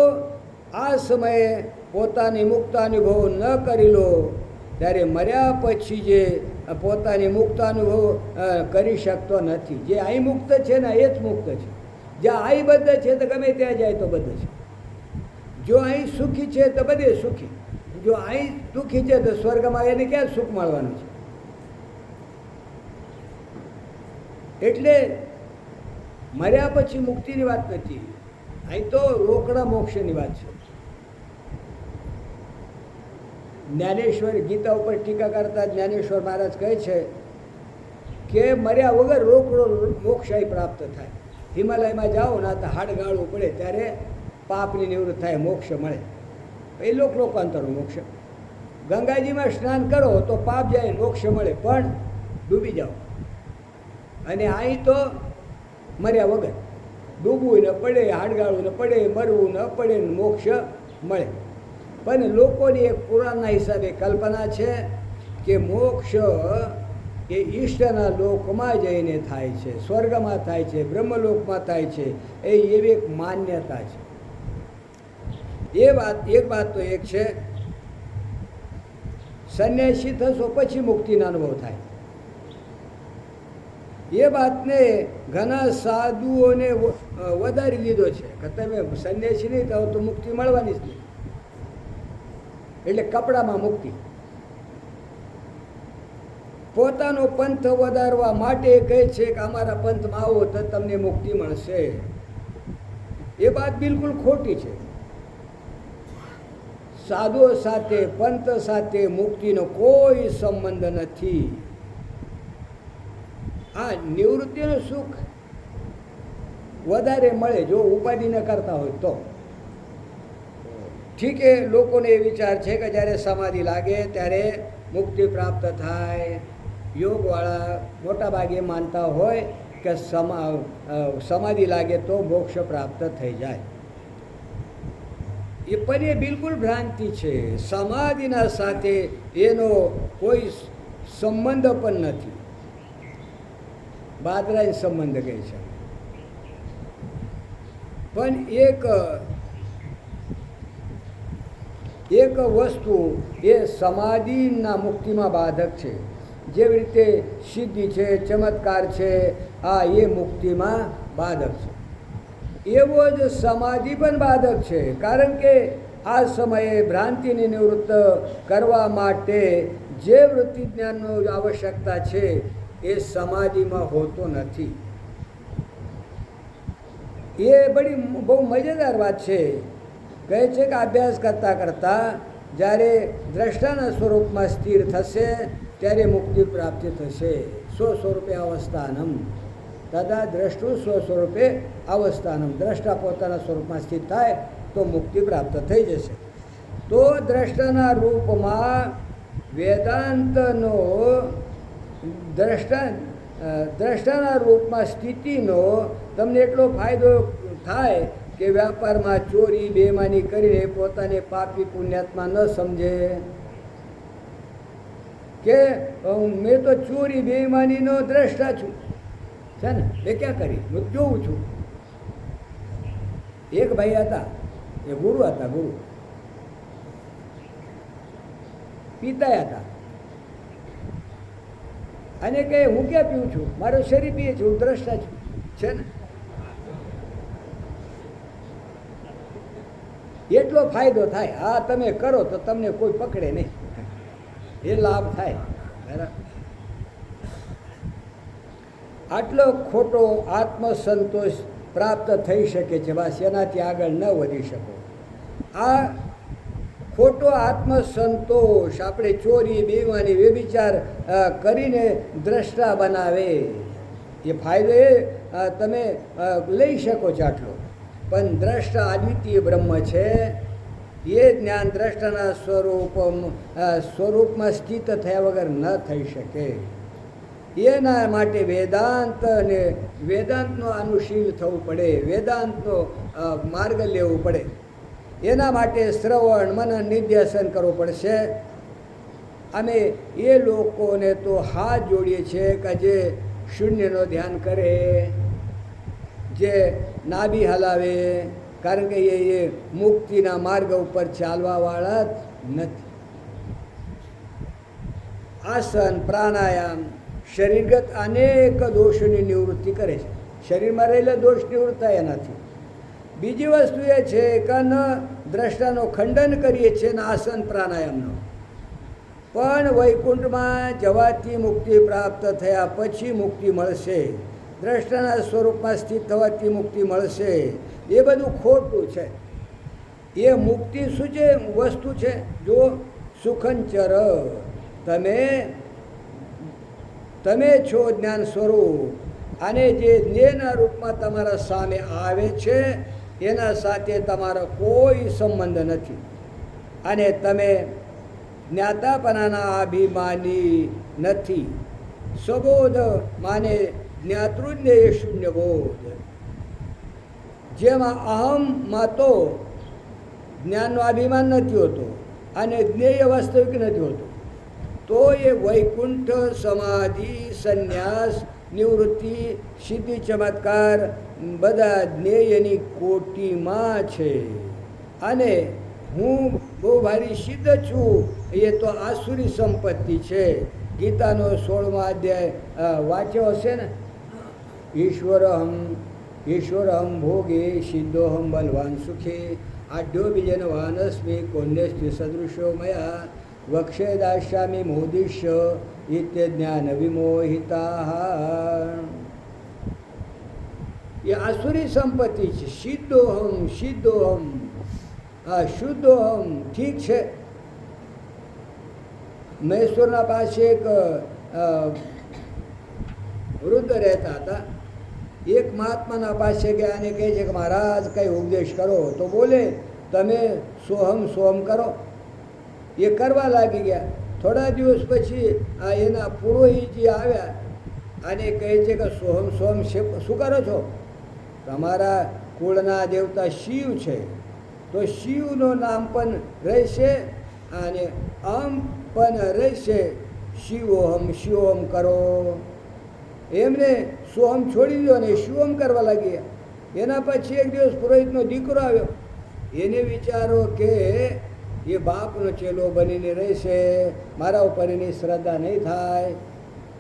આ સમયે પોતાની મુક્તાનુભવ ન કરી લો, ત્યારે મર્યા પછી જે પોતાની મુક્તાનુભવ કરી શકતો નથી. જે અહીં મુક્ત છે ને એ જ મુક્ત છે. જ્યાં અહીં બધે છે તો ગમે ત્યાં જાય તો બધે છે. જો અહીં સુખી છે તો બધે સુખી. જો અહીં દુઃખી છે તો સ્વર્ગમાં એને ક્યાં સુખ મળવાનું છે? એટલે મર્યા પછી મુક્તિની વાત નથી, અહીં તો રોકડા મોક્ષની વાત છે. જ્ઞાનેશ્વર ગીતા ઉપર ટીકા કરતા જ્ઞાનેશ્વર મહારાજ કહે છે કે મર્યા વગર રોકડો મોક્ષ પ્રાપ્ત થાય. હિમાલયમાં જાઓ ને તો હાડગાળવું પડે ત્યારે પાપની નિવૃત્ત થાય, મોક્ષ મળે. એ લોકાંતરનું મોક્ષ. ગંગાજીમાં સ્નાન કરો તો પાપ જાય, મોક્ષ મળે, પણ ડૂબી જાઓ. અને અહીં તો મર્યા વગર ડૂબવું ન પડે, હાડગાળવું ન પડે, મરવું ન પડે, મોક્ષ મળે. પણ લોકોની એક પુરાણના હિસાબે કલ્પના છે કે મોક્ષ એ ઈષ્ટના લોકમાં જઈને થાય છે, સ્વર્ગમાં થાય છે, બ્રહ્મલોકમાં થાય છે. એવી એક માન્યતા છે. એક વાત તો એક છે, સંન્યાસી થશો પછી મુક્તિનો અનુભવ થાય. એ વાતને ઘણા સાધુઓને વધારી લીધો છે કે તમે સંન્યાસી નહીં થાવ તો મુક્તિ મળવાની જ નહીં. એટલે કપડામાં મુક્તિ. પોતાનો પંથ વધારવા માટે કહે છે કે અમારા પંથમાં આવો તો તમને મુક્તિ મળશે. એ વાત બિલકુલ ખોટી છે. સાધુઓ સાથે પંથ સાથે મુક્તિનો કોઈ સંબંધ નથી. આ નિવૃત્તિનું સુખ વધારે મળે જો ઉપાધિ ન કરતા હોય તો. ઠીક એ લોકોને એ વિચાર છે કે જ્યારે સમાધિ લાગે ત્યારે મુક્તિ પ્રાપ્ત થાય. યોગવાળા મોટા ભાગે માનતા હોય કે સમાધિ લાગે તો મોક્ષ પ્રાપ્ત થઈ જાય. એ પણ એ બિલકુલ ભ્રાંતિ છે. સમાધિના સાથે એનો કોઈ સંબંધ પણ નથી. બાદરાય સંબંધ કહે છે. પણ એક વસ્તુ એ સમાધિના મુક્તિમાં બાધક છે. જેવી રીતે સિદ્ધિ છે, ચમત્કાર છે, આ એ મુક્તિમાં બાધક છે. એવો જ સમાધિ પણ બાધક છે. કારણ કે આ સમયે ભ્રાંતિની નિવૃત્ત કરવા માટે જે વૃત્તિ જ્ઞાનની આવશ્યકતા છે એ સમાધિમાં હોતો નથી. એ બહુ મજેદાર વાત છે. કહે છે કે અભ્યાસ કરતાં કરતાં જ્યારે દ્રષ્ટાના સ્વરૂપમાં સ્થિર થશે ત્યારે મુક્તિ પ્રાપ્તિ થશે. સ્વસ્વરૂપે અવસ્થાનમ તદા દ્રષ્ટુ સ્વસ્વરૂપે અવસ્થાનમ. દ્રષ્ટા પોતાના સ્વરૂપમાં સ્થિત થાય તો મુક્તિ પ્રાપ્ત થઈ જશે. તો દ્રષ્ટાના રૂપમાં વેદાંતનો દ્રષ્ટાના રૂપમાં સ્થિતિનો તમને એટલો ફાયદો થાય કે વ્યાપારમાં ચોરી બેમાની કરીને પોતાને પાપી પુણ્યાત્મા ન સમજે. કે મેં તો ચોરી બેઈમાનીનો દ્રષ્ટા છું, છે ને, એ ક્યાં કરી, હું જોઉં છું. એક ભાઈ હતા, એ ગુરુ હતા, ગુરુ પીતા હતા, અને કહે હું ક્યાં પીઉં છું, મારું શરીર પીએ છે, હું દ્રષ્ટા છું, છે ને. એટલો ફાયદો થાય. હા, તમે કરો તો તમને કોઈ પકડે નહીં, એ લાભ થાય. બરાબર. આટલો ખોટો આત્મસંતોષ પ્રાપ્ત થઈ શકે છે, બસ એનાથી આગળ ન વધી શકો. આ ખોટો આત્મસંતોષ આપણે ચોરી, બેઈમાની, વ્યભિચાર કરીને દ્રષ્ટા બનાવે. એ ફાયદો એ તમે લઈ શકો છો આટલો, પણ દ્રષ્ટા અદ્વિતીય બ્રહ્મ છે. એ જ્ઞાન દ્રષ્ટાના સ્વરૂપમાં સ્થિત થયા વગર ન થઈ શકે. એના માટે વેદાંત અને વેદાંતનો અનુશીલ થવું પડે, વેદાંતનો માર્ગ લેવું પડે. એના માટે શ્રવણ, મનન, નિધ્યાસન કરવું પડશે. અમે એ લોકોને તો હાથ જોડીએ છીએ કે જે શૂન્યનો ધ્યાન કરે, જે નાભી હલાવે, કારણ કે એ મુક્તિના માર્ગ ઉપર ચાલવાવાળા જ નથી. આસન, પ્રાણાયામ શરીરગત અનેક દોષોની નિવૃત્તિ કરે છે. શરીરમાં રહેલા દોષ નિવૃત્ત થાય એનાથી. બીજી વસ્તુ એ છે કે ન દ્રષ્ટાનો ખંડન કરીએ છીએ ને આસન પ્રાણાયામનો, પણ વૈકુંઠમાં જવાથી મુક્તિ પ્રાપ્ત થયા પછી મુક્તિ મળશે, દ્રષ્ટાના સ્વરૂપમાં સ્થિત થવાથી મુક્તિ મળશે. એ બધું ખોટું છે. એ મુક્તિ શું છે, વસ્તુ છે. જો સુખંચર, તમે છો જ્ઞાન સ્વરૂપ, અને જે જ્ઞેયના રૂપમાં તમારા સામે આવે છે એના સાથે તમારો કોઈ સંબંધ નથી, અને તમે જ્ઞાતાપણાના અભિમાની નથી. સ્વબોધ માને જ્ઞાતૃજ્ઞેય શૂન્ય બોધ. જેમાં અહમમાં તો જ્ઞાનનો અભિમાન નથી હોતો અને જ્ઞેય વાસ્તવિક નથી હોતો, તો એ વૈકુંઠ, સમાધિ, સંન્યાસ, નિવૃત્તિ, સિદ્ધિ, ચમત્કાર બધા જ્ઞેયની કોટીમાં છે. અને હું બહુ ભારી સિદ્ધ છું, એ તો આસુરી સંપત્તિ છે. ગીતાનો 16મો અધ્યાય વાંચ્યો હશે ને. ઈશ્વરહમ ભોગે સિદ્ધોહમ બલવાન સુખી આઢ્યો બીજન વાનસ્મી કોન્યસ્મી સદૃશો મયા વક્ષેદાશ્યામી મોદિશ્ય ઇત્ય જ્ઞાન વિમોહિતા. એ આસુરી સંપત્તિ છે. સિદ્ધોહમ, શુદ્ધોહમ. ઠીક છે, મહેશ્વરના પાસે એક વૃદ્ધ રહેતા હતા. એક મહાત્માના પાસે ગયા અને કહે છે કે મહારાજ કંઈ ઉપદેશ કરો. તો બોલે તમે સોહમ કરો. એ કરવા લાગી ગયા. થોડા દિવસ પછી એના પુરોહિતજી આવ્યા અને કહે છે કે સોહમ શું કરો છો? તમારા કુળના દેવતા શિવ છે, તો શિવનું નામ પણ રહેશે અને આમ પણ રહેશે. શિવોહમ કરો. એમને સોહમ છોડી દો અને શિવોહમ કરવા લાગ્યા. એના પછી એક દિવસ પુરોહિતનો દીકરો આવ્યો. એને વિચારો કે એ બાપનો ચેલો બનીને રહેશે, મારા ઉપર એની શ્રદ્ધા નહીં થાય,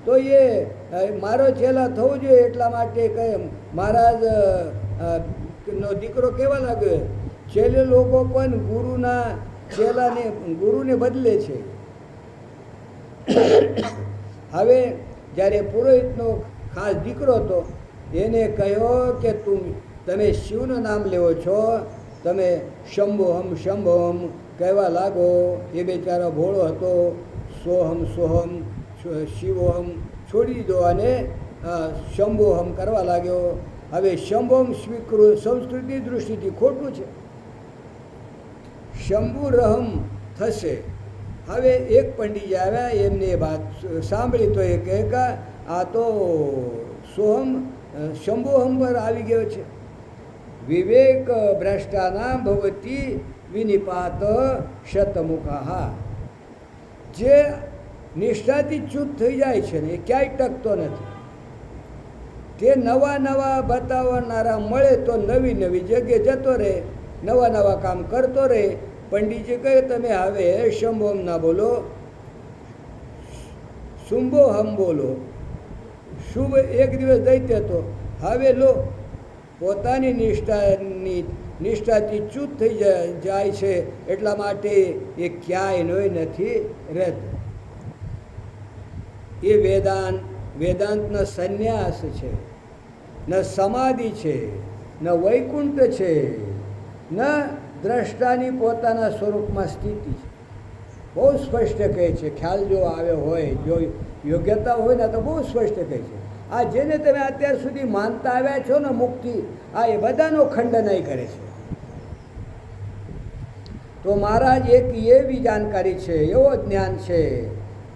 તો એ મારો ચેલા થવું જોઈએ. એટલા માટે કહે મહારાજ નો દીકરો કહેવા લાગ્યો, ચેલે લોકો પણ ગુરુને બદલે છે. હવે જ્યારે પુરોહિતનો ખાસ દીકરો હતો, એને કહ્યો કે તમે શિવનું નામ લેવો છો, તમે શંભોહમ કહેવા લાગો. એ બેચારો ભોળો હતો. સોહમ શિવોહમ છોડી દીધો અને શંભોહમ કરવા લાગ્યો. હવે શંભોહમ સંસ્કૃતિ દૃષ્ટિથી ખોટું છે. શંભુરહમ થશે. હવે એક પંડિત આવ્યા, એમને વાત સાંભળી તો એ કહે કે આ તો શંભોહમ પર આવી ગયો છે. વિવેક ભ્રષ્ટાના ભવતી વિનિપાત શતમુખા. જે નિષ્ઠાથી ચૂત થઈ જાય છે ને એ ક્યાંય ટકતો નથી. તે નવા નવા બતાવનારા મળે તો નવી નવી જગ્યાએ જતો રહે, નવા નવા કામ કરતો રહે. પંડિતજી કહે તમે હવે શંભોમ ના બોલો, શુંભો હમ બોલો. શુભ એક દિવસ દૈત્ય તો હવે લો. પોતાની નિષ્ઠાથી ચૂત થઈ જાય છે એટલા માટે એ ક્યાંય નોય નથી રહેતો. એ વેદાંતનો સંન્યાસ છે, ન સમાધિ છે, ન વૈકુંઠ છે, ન દ્રષ્ટાની પોતાના સ્વરૂપમાં સ્થિતિ છે. બહુ સ્પષ્ટ કહે છે. ખ્યાલ જો આવ્યો હોય, જો યોગ્યતા હોય ને તો બહુ સ્પષ્ટ કહે છે. આ જેને તમે અત્યાર સુધી માનતા આવ્યા છો ને મુક્તિ, આ એ બધાનો ખંડન કરે છે. તો મહારાજ એક એવી જાણકારી છે, એવો જ્ઞાન છે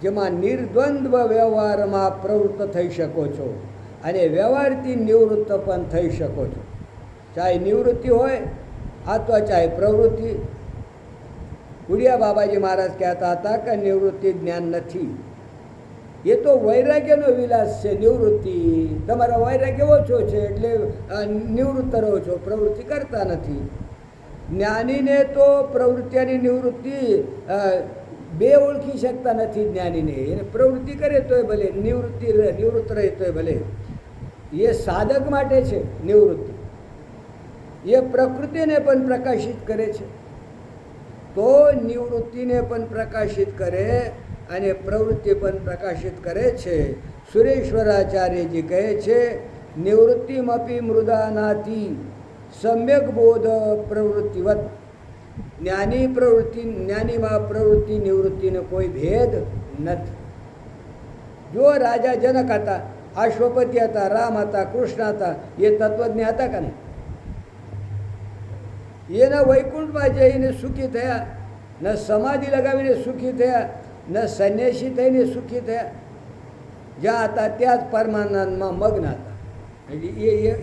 જેમાં નિર્દ્વંદ્વ વ્યવહારમાં પ્રવૃત્ત થઈ શકો છો અને વ્યવહારથી નિવૃત્ત પણ થઈ શકો છો. ચાહે નિવૃત્તિ હોય અથવા ચાહે પ્રવૃત્તિ. ગુડિયા બાબાજી મહારાજ કહેતા હતા કે નિવૃત્તિ જ્ઞાન નથી, એ તો વૈરાગ્યનો વિલાસ છે. નિવૃત્તિ તમારા વૈરાગ્ય ઓછો છે એટલે નિવૃત્ત રહો છો, પ્રવૃત્તિ કરતા નથી. જ્ઞાનીને તો પ્રવૃત્તિની નિવૃત્તિ બે ઓળખી શકતા નથી. જ્ઞાનીને એને પ્રવૃત્તિ કરે તોય ભલે, નિવૃત્ત રહે તોય ભલે. એ સાધક માટે છે નિવૃત્તિ. એ પ્રકૃતિને પણ પ્રકાશિત કરે છે, તો નિવૃત્તિને પણ પ્રકાશિત કરે અને પ્રવૃત્તિ પણ પ્રકાશિત કરે છે. સુરેશ્વરાચાર્યજી કહે છે નિવૃત્તિમપી મૃદાનાથી સમ્યક બોધ પ્રવૃત્તિવત. જ્ઞાનીમાં પ્રવૃત્તિ નિવૃત્તિનો કોઈ ભેદ નથી. જો રાજા જનક હતા, અશ્વપતિ હતા, રામ હતા, કૃષ્ણ હતા, એ તત્વજ્ઞ હતા કે નહીં? એના વૈકુંઠમાં જઈને સુખી થયા, ન સમાધિ લગાવીને સુખી થયા, ન સંન્યાસી થઈને સુખી થયા. જ્યાં હતા ત્યાં જ પરમાનંદમાં મગ્ન હતા. એટલે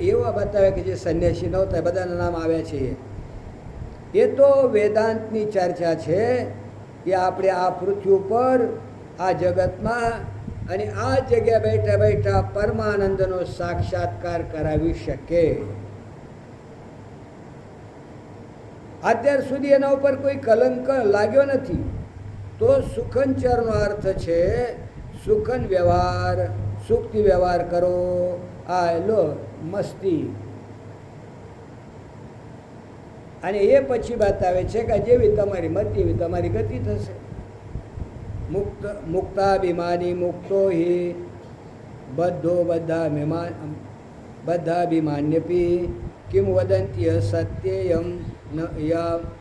એવા બતાવે કે જે સંન્યાસી નહોતા, બધાના નામ આવ્યા છે. એ તો વેદાંતની ચર્ચા છે કે આપણે આ પૃથ્વી ઉપર, આ જગતમાં અને આ જગ્યા બેઠા બેઠા પરમાનંદનો સાક્ષાત્કાર કરાવી શકે. અત્યાર સુધી એના ઉપર કોઈ કલંક લાગ્યો નથી. તો સુખનચરનો અર્થ છે સુખન વ્યવહાર, સુખથી વ્યવહાર કરો. આ લો મસ્તી. અને એ પછી બતાવે છે કે જેવી તમારી મતિ એવી તમારી ગતિ થશે. મુક્તાભિમાની મુક્તો હિ બધો બધાભિમાન્યપી કિમ વદંતી સત્યેયમ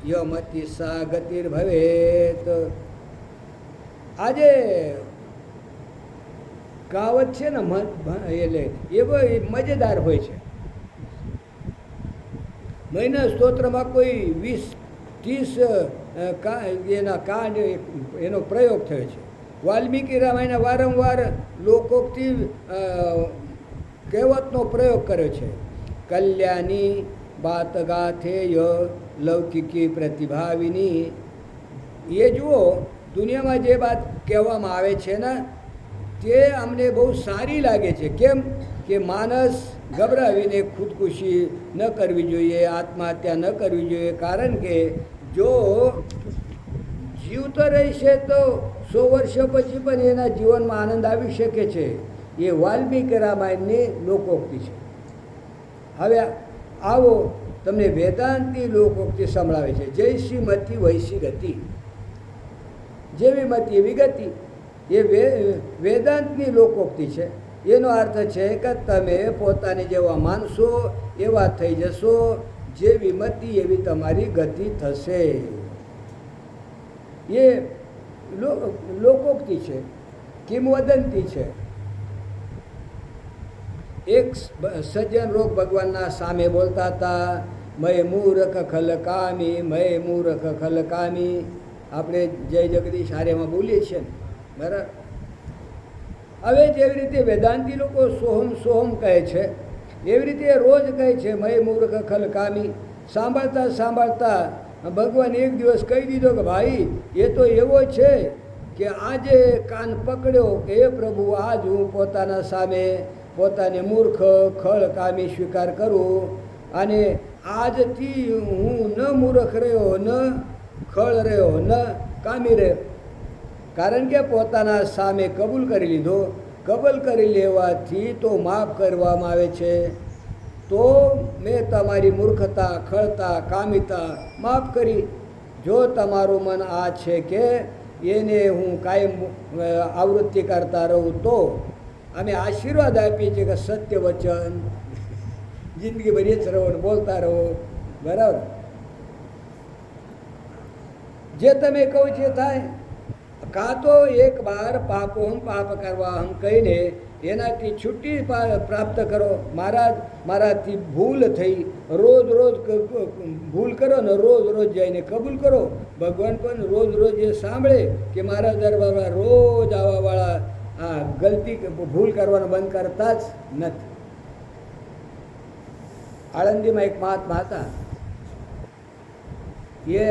યમતિ સા ગતિર્ભવેત. આજે કહાવત છે ને, એટલે એ મજેદાર હોય છે. મહિના સ્તોત્રમાં કોઈ 20-30 એના કાંડ એનો પ્રયોગ થયો છે. વાલ્મીકી રામાયણ વારંવાર લોકોક્તિ કહેવતનો પ્રયોગ કર્યો છે. કલ્યાણી બાત ગાથેય લૌકિકી પ્રતિભાવિની. એ જુઓ, દુનિયામાં જે વાત કહેવામાં આવે છે ને તે અમને બહુ સારી લાગે છે. કેમ કે માણસ ગભરાવીને ખુદકુશી ન કરવી જોઈએ, આત્મહત્યા ન કરવી જોઈએ. કારણ કે જો જીવતો રહેશે તો 100 વર્ષો પછી પણ એના જીવનમાં આનંદ આવી શકે છે. એ વાલ્મીકી રામાયણની લોકોક્તિ છે. હવે આવો તમને વેદાંતની લોકોક્તિ સંભળાવે છે. જૈસી મતિ વૈસી ગતિ. જેવી મતિ એવી ગતિ. એ વેદાંતની લોકોક્તિ છે. એનો અર્થ છે કે તમે પોતાને જેવા માનશો એવા થઈ જશો, જેવી મતિ એવી તમારી ગતિ થશે. એ લોકોક્તિ છે, કિંવદંતી છે. એક સજ્જન રોગ ભગવાનના સામે બોલતા હતા, મય મૂર્ખ ખલકામી, મય મૂર્ખ ખલકામી. આપણે જય જગદીશ હારેમાં બોલીએ છીએ ને, બરાબર. હવે જેવી રીતે વેદાંતી લોકો સોહમ સોહમ કહે છે, એવી રીતે રોજ કહે છે મય મૂર્ખ ખલકામી. સાંભળતા સાંભળતા ભગવાન એક દિવસ કહી દીધો કે ભાઈ એ તો એવો છે કે આજે કાન પકડ્યો કે હે પ્રભુ આજ હું પોતાના સામે પોતાને મૂર્ખ ખળ કામી સ્વીકાર કરું અને આજથી હું ન મૂર્ખ રહ્યો ન ખળ રહ્યો ન કામી રહ્યો, કારણ કે પોતાના સામે કબૂલ કરી લીધો. કબૂલ કરી લેવાથી તો માફ કરવામાં આવે છે. તો મેં તમારી મૂર્ખતા ખળતા કામિતા માફ કરી. જો તમારું મન આ છે કે એને હું કાયમ આવૃત્તિ કરતા રહું તો અમે આશીર્વાદ આપીએ છીએ કે સત્ય વચન જિંદગી ભરી જ રહો ને બોલતા રહો. બરાબર, જે તમે કહો છે થાય. કાં તો એક બાર પાપો હમ પાપ કરવા હમ કહીને એનાથી છુટ્ટી પ્રાપ્ત કરો. મારાથી ભૂલ થઈ, રોજ રોજ ભૂલ કરો ને રોજ રોજ જઈને કબૂલ કરો. ભગવાન પણ રોજ રોજ એ સાંભળે કે મારા દરબારમાં રોજ આવવાવાળા આ ગલતી ભૂલ કરવાનું બંધ કરતા જ નથી. આળંદીમાં એક મહાત્મા હતા, એ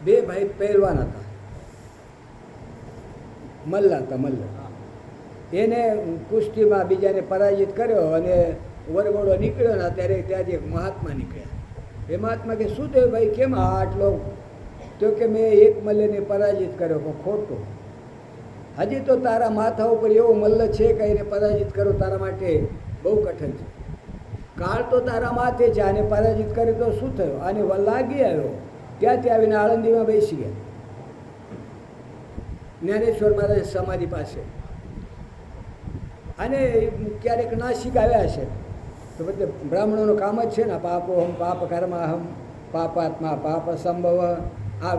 બે ભાઈ પહેલવાન હતા, મલ્લા હતા મલ્લા. એને કુસ્તીમાં બીજાને પરાજિત કર્યો અને વરઘોડો નીકળ્યો ને ત્યારે ત્યાંથી એક મહાત્મા નીકળ્યા. એ મહાત્મા કે શું થયું ભાઈ, કેમ આટલો? તો કે મેં એક મલ્લને પરાજિત કર્યો. પણ ખોટું, હજી તો તારા માથા ઉપર એવો મલ્લ છે કે એને પરાજિત કરો તારા માટે બહુ કઠિન છે. કાળ તો તારા માથે છે, આને પરાજિત કરે તો શું થયું? આને લાગી આવ્યો. ત્યાંથી આવીને આળંદીમાં બેસી ગયા, જ્ઞાનેશ્વર મહારાજ સમાધિ પાસે. અને ક્યારેક નાસિક આવ્યા છે તો બધે બ્રાહ્મણોનું કામ જ છે ને, પાપો હમ પાપ કર્માહમ પાપાત્મા પાપ સંભવ. આ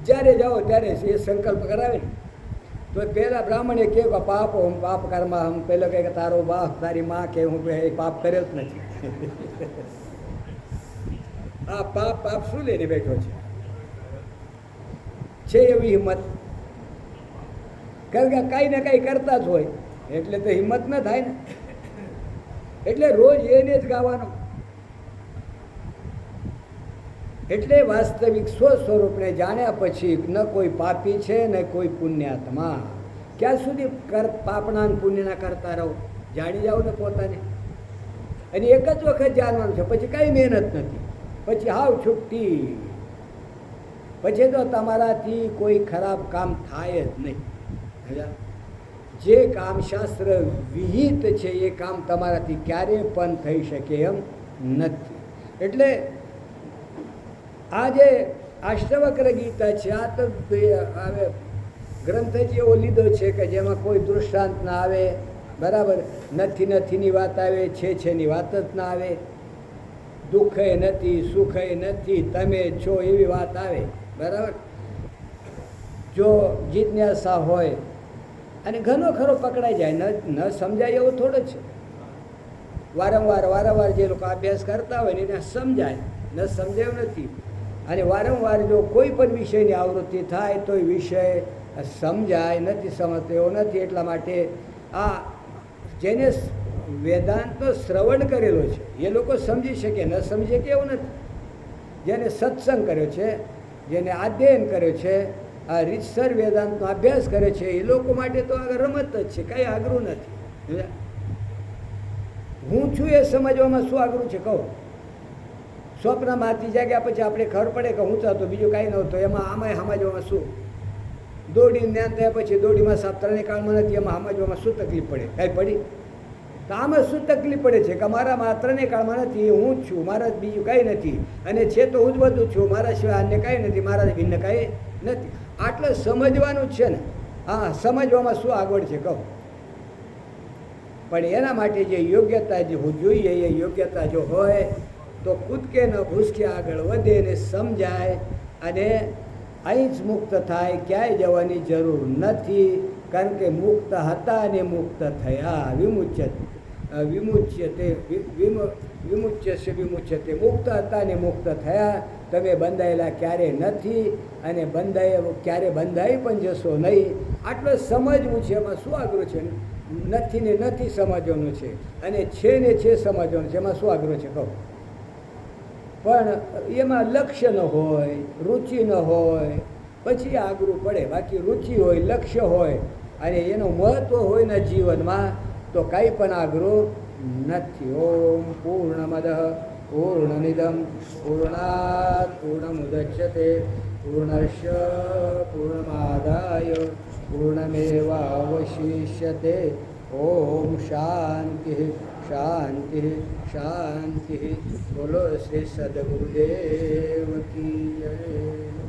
જ્યારે જાઓ ત્યારે એ સંકલ્પ કરાવે ને તો પહેલાં બ્રાહ્મણે કહે કે પાપો હમ પાપ કર્માહમ. પહેલો કહે કે તારો બાપ તારી માં કે હું પાપ કર્યો જ નથી. આ પાપ શું લઈને બેઠો છે એવી હિંમત. કારણ કે કાંઈ ને કાંઈ કરતા જ હોય એટલે તો હિંમત ન થાય ને. એટલે રોજ એને જ ગાવાનો. એટલે વાસ્તવિક સ્વસ્વરૂપને જાણ્યા પછી ન કોઈ પાપી છે ને કોઈ પુણ્યાત્મા. ક્યાં સુધી પાપના પુણ્યના કરતા રહો? જાણી જાઓ ને પોતાને. અને એક જ વખત જાણવાનું છે, પછી કાંઈ મહેનત નથી, પછી હાવ છુટ્ટી. પછી તો તમારાથી કોઈ ખરાબ કામ થાય જ નહીં. જે કામ શાસ્ત્ર વિહિત છે એ કામ તમારાથી ક્યારેય પણ થઈ શકે એમ નથી. એટલે આ જે અષ્ટવક્ર ગીતા છે આ તો હવે ગ્રંથ જ એવો લીધો છે કે જેમાં કોઈ દૃષ્ટાંત ના આવે. બરાબર, નથીની વાત આવે, છેની વાત જ ના આવે. દુઃખે નથી, સુખે નથી, તમે છો એવી વાત આવે. બરાબર, જો જિજ્ઞાસા હોય અને ઘણો ખરો પકડાઈ જાય. ન સમજાય એવું થોડું છે. વારંવાર જે લોકો અભ્યાસ કરતા હોય ને એને સમજાય, ન સમજાયું નથી. અને વારંવાર જો કોઈ પણ વિષયની આવૃત્તિ થાય તો એ વિષય સમજાય, નથી સમજતો એવો નથી. એટલા માટે આ જેને વેદાંતનો શ્રવણ કરેલો છે એ લોકો સમજી શકે, ન સમજી શકે એવું નથી. જેને સત્સંગ કર્યો છે, જેને અધ્યયન કર્યો છે, આ રીતસર વેદાંતનો અભ્યાસ કરે છે એ લોકો માટે તો આગળ રમત જ છે, કાંઈ આગ્રહ નથી. હું છું એ સમજવામાં શું આગ્રહ છે કહું? સ્વપ્નમાંથી જાગ્યા પછી આપણે ખબર પડે કે હું ચાતો બીજું કાંઈ નહોતું, એમાં આમાંય સમજવામાં શું? દોડી જ્ઞાન થયા પછી દોડીમાં સાપ ત્રણેય કાળમાં નથી, એમાં સમજવામાં શું તકલીફ પડે? કાંઈ પડી? તો આમાં શું તકલીફ પડે છે કે મારામાં ત્રણેય કાળમાં નથી, હું જ છું, મારા બીજું કાંઈ નથી, અને છે તો હું જ બધું છું, મારા સિવાય અન્ય કાંઈ નથી, મારા ભિન્ન કાંઈ નથી. આટલે સમજવાનું જ છે ને. હા, સમજવામાં શું આગળ છે કહું? પણ એના માટે જે યોગ્યતા જે જોઈએ એ યોગ્યતા જો હોય તો કૂદકે ન ભૂસકે આગળ વધે ને સમજાય અને અહીં જ મુક્ત થાય. ક્યાંય જવાની જરૂર નથી, કારણ કે મુક્ત હતા અને મુક્ત થયા. વિમુચ્યતે મુક્ત હતા અને મુક્ત થયા. તમે બંધાયેલા ક્યારે નથી અને ક્યારે બંધાઈ પણ જશો નહીં. આટલો સમજવું છે, એમાં શું આગ્રહ છે? નથી ને નથી સમજવાનું છે, અને છે ને છે સમજવાનું છે, એમાં શું આગ્રહ છે કહું? પણ એમાં લક્ષ્ય ન હોય, રુચિ ન હોય, પછી આગળ પડે. બાકી રુચિ હોય, લક્ષ્ય હોય અને એનું મહત્ત્વ હોય ને જીવનમાં, તો કાંઈ પણ આગળ નથી. ઓમ પૂર્ણમદ પૂર્ણમિદમ પૂર્ણાત પૂર્ણમુદચ્યતે પૂર્ણસ્ય પૂર્ણમાદાય પૂર્ણમેવાવશિષ્યતે. ઓમ શાંતિ શાંતિ શાંતિ. બોલો શ્રી સદગુરુદેવ કી જય.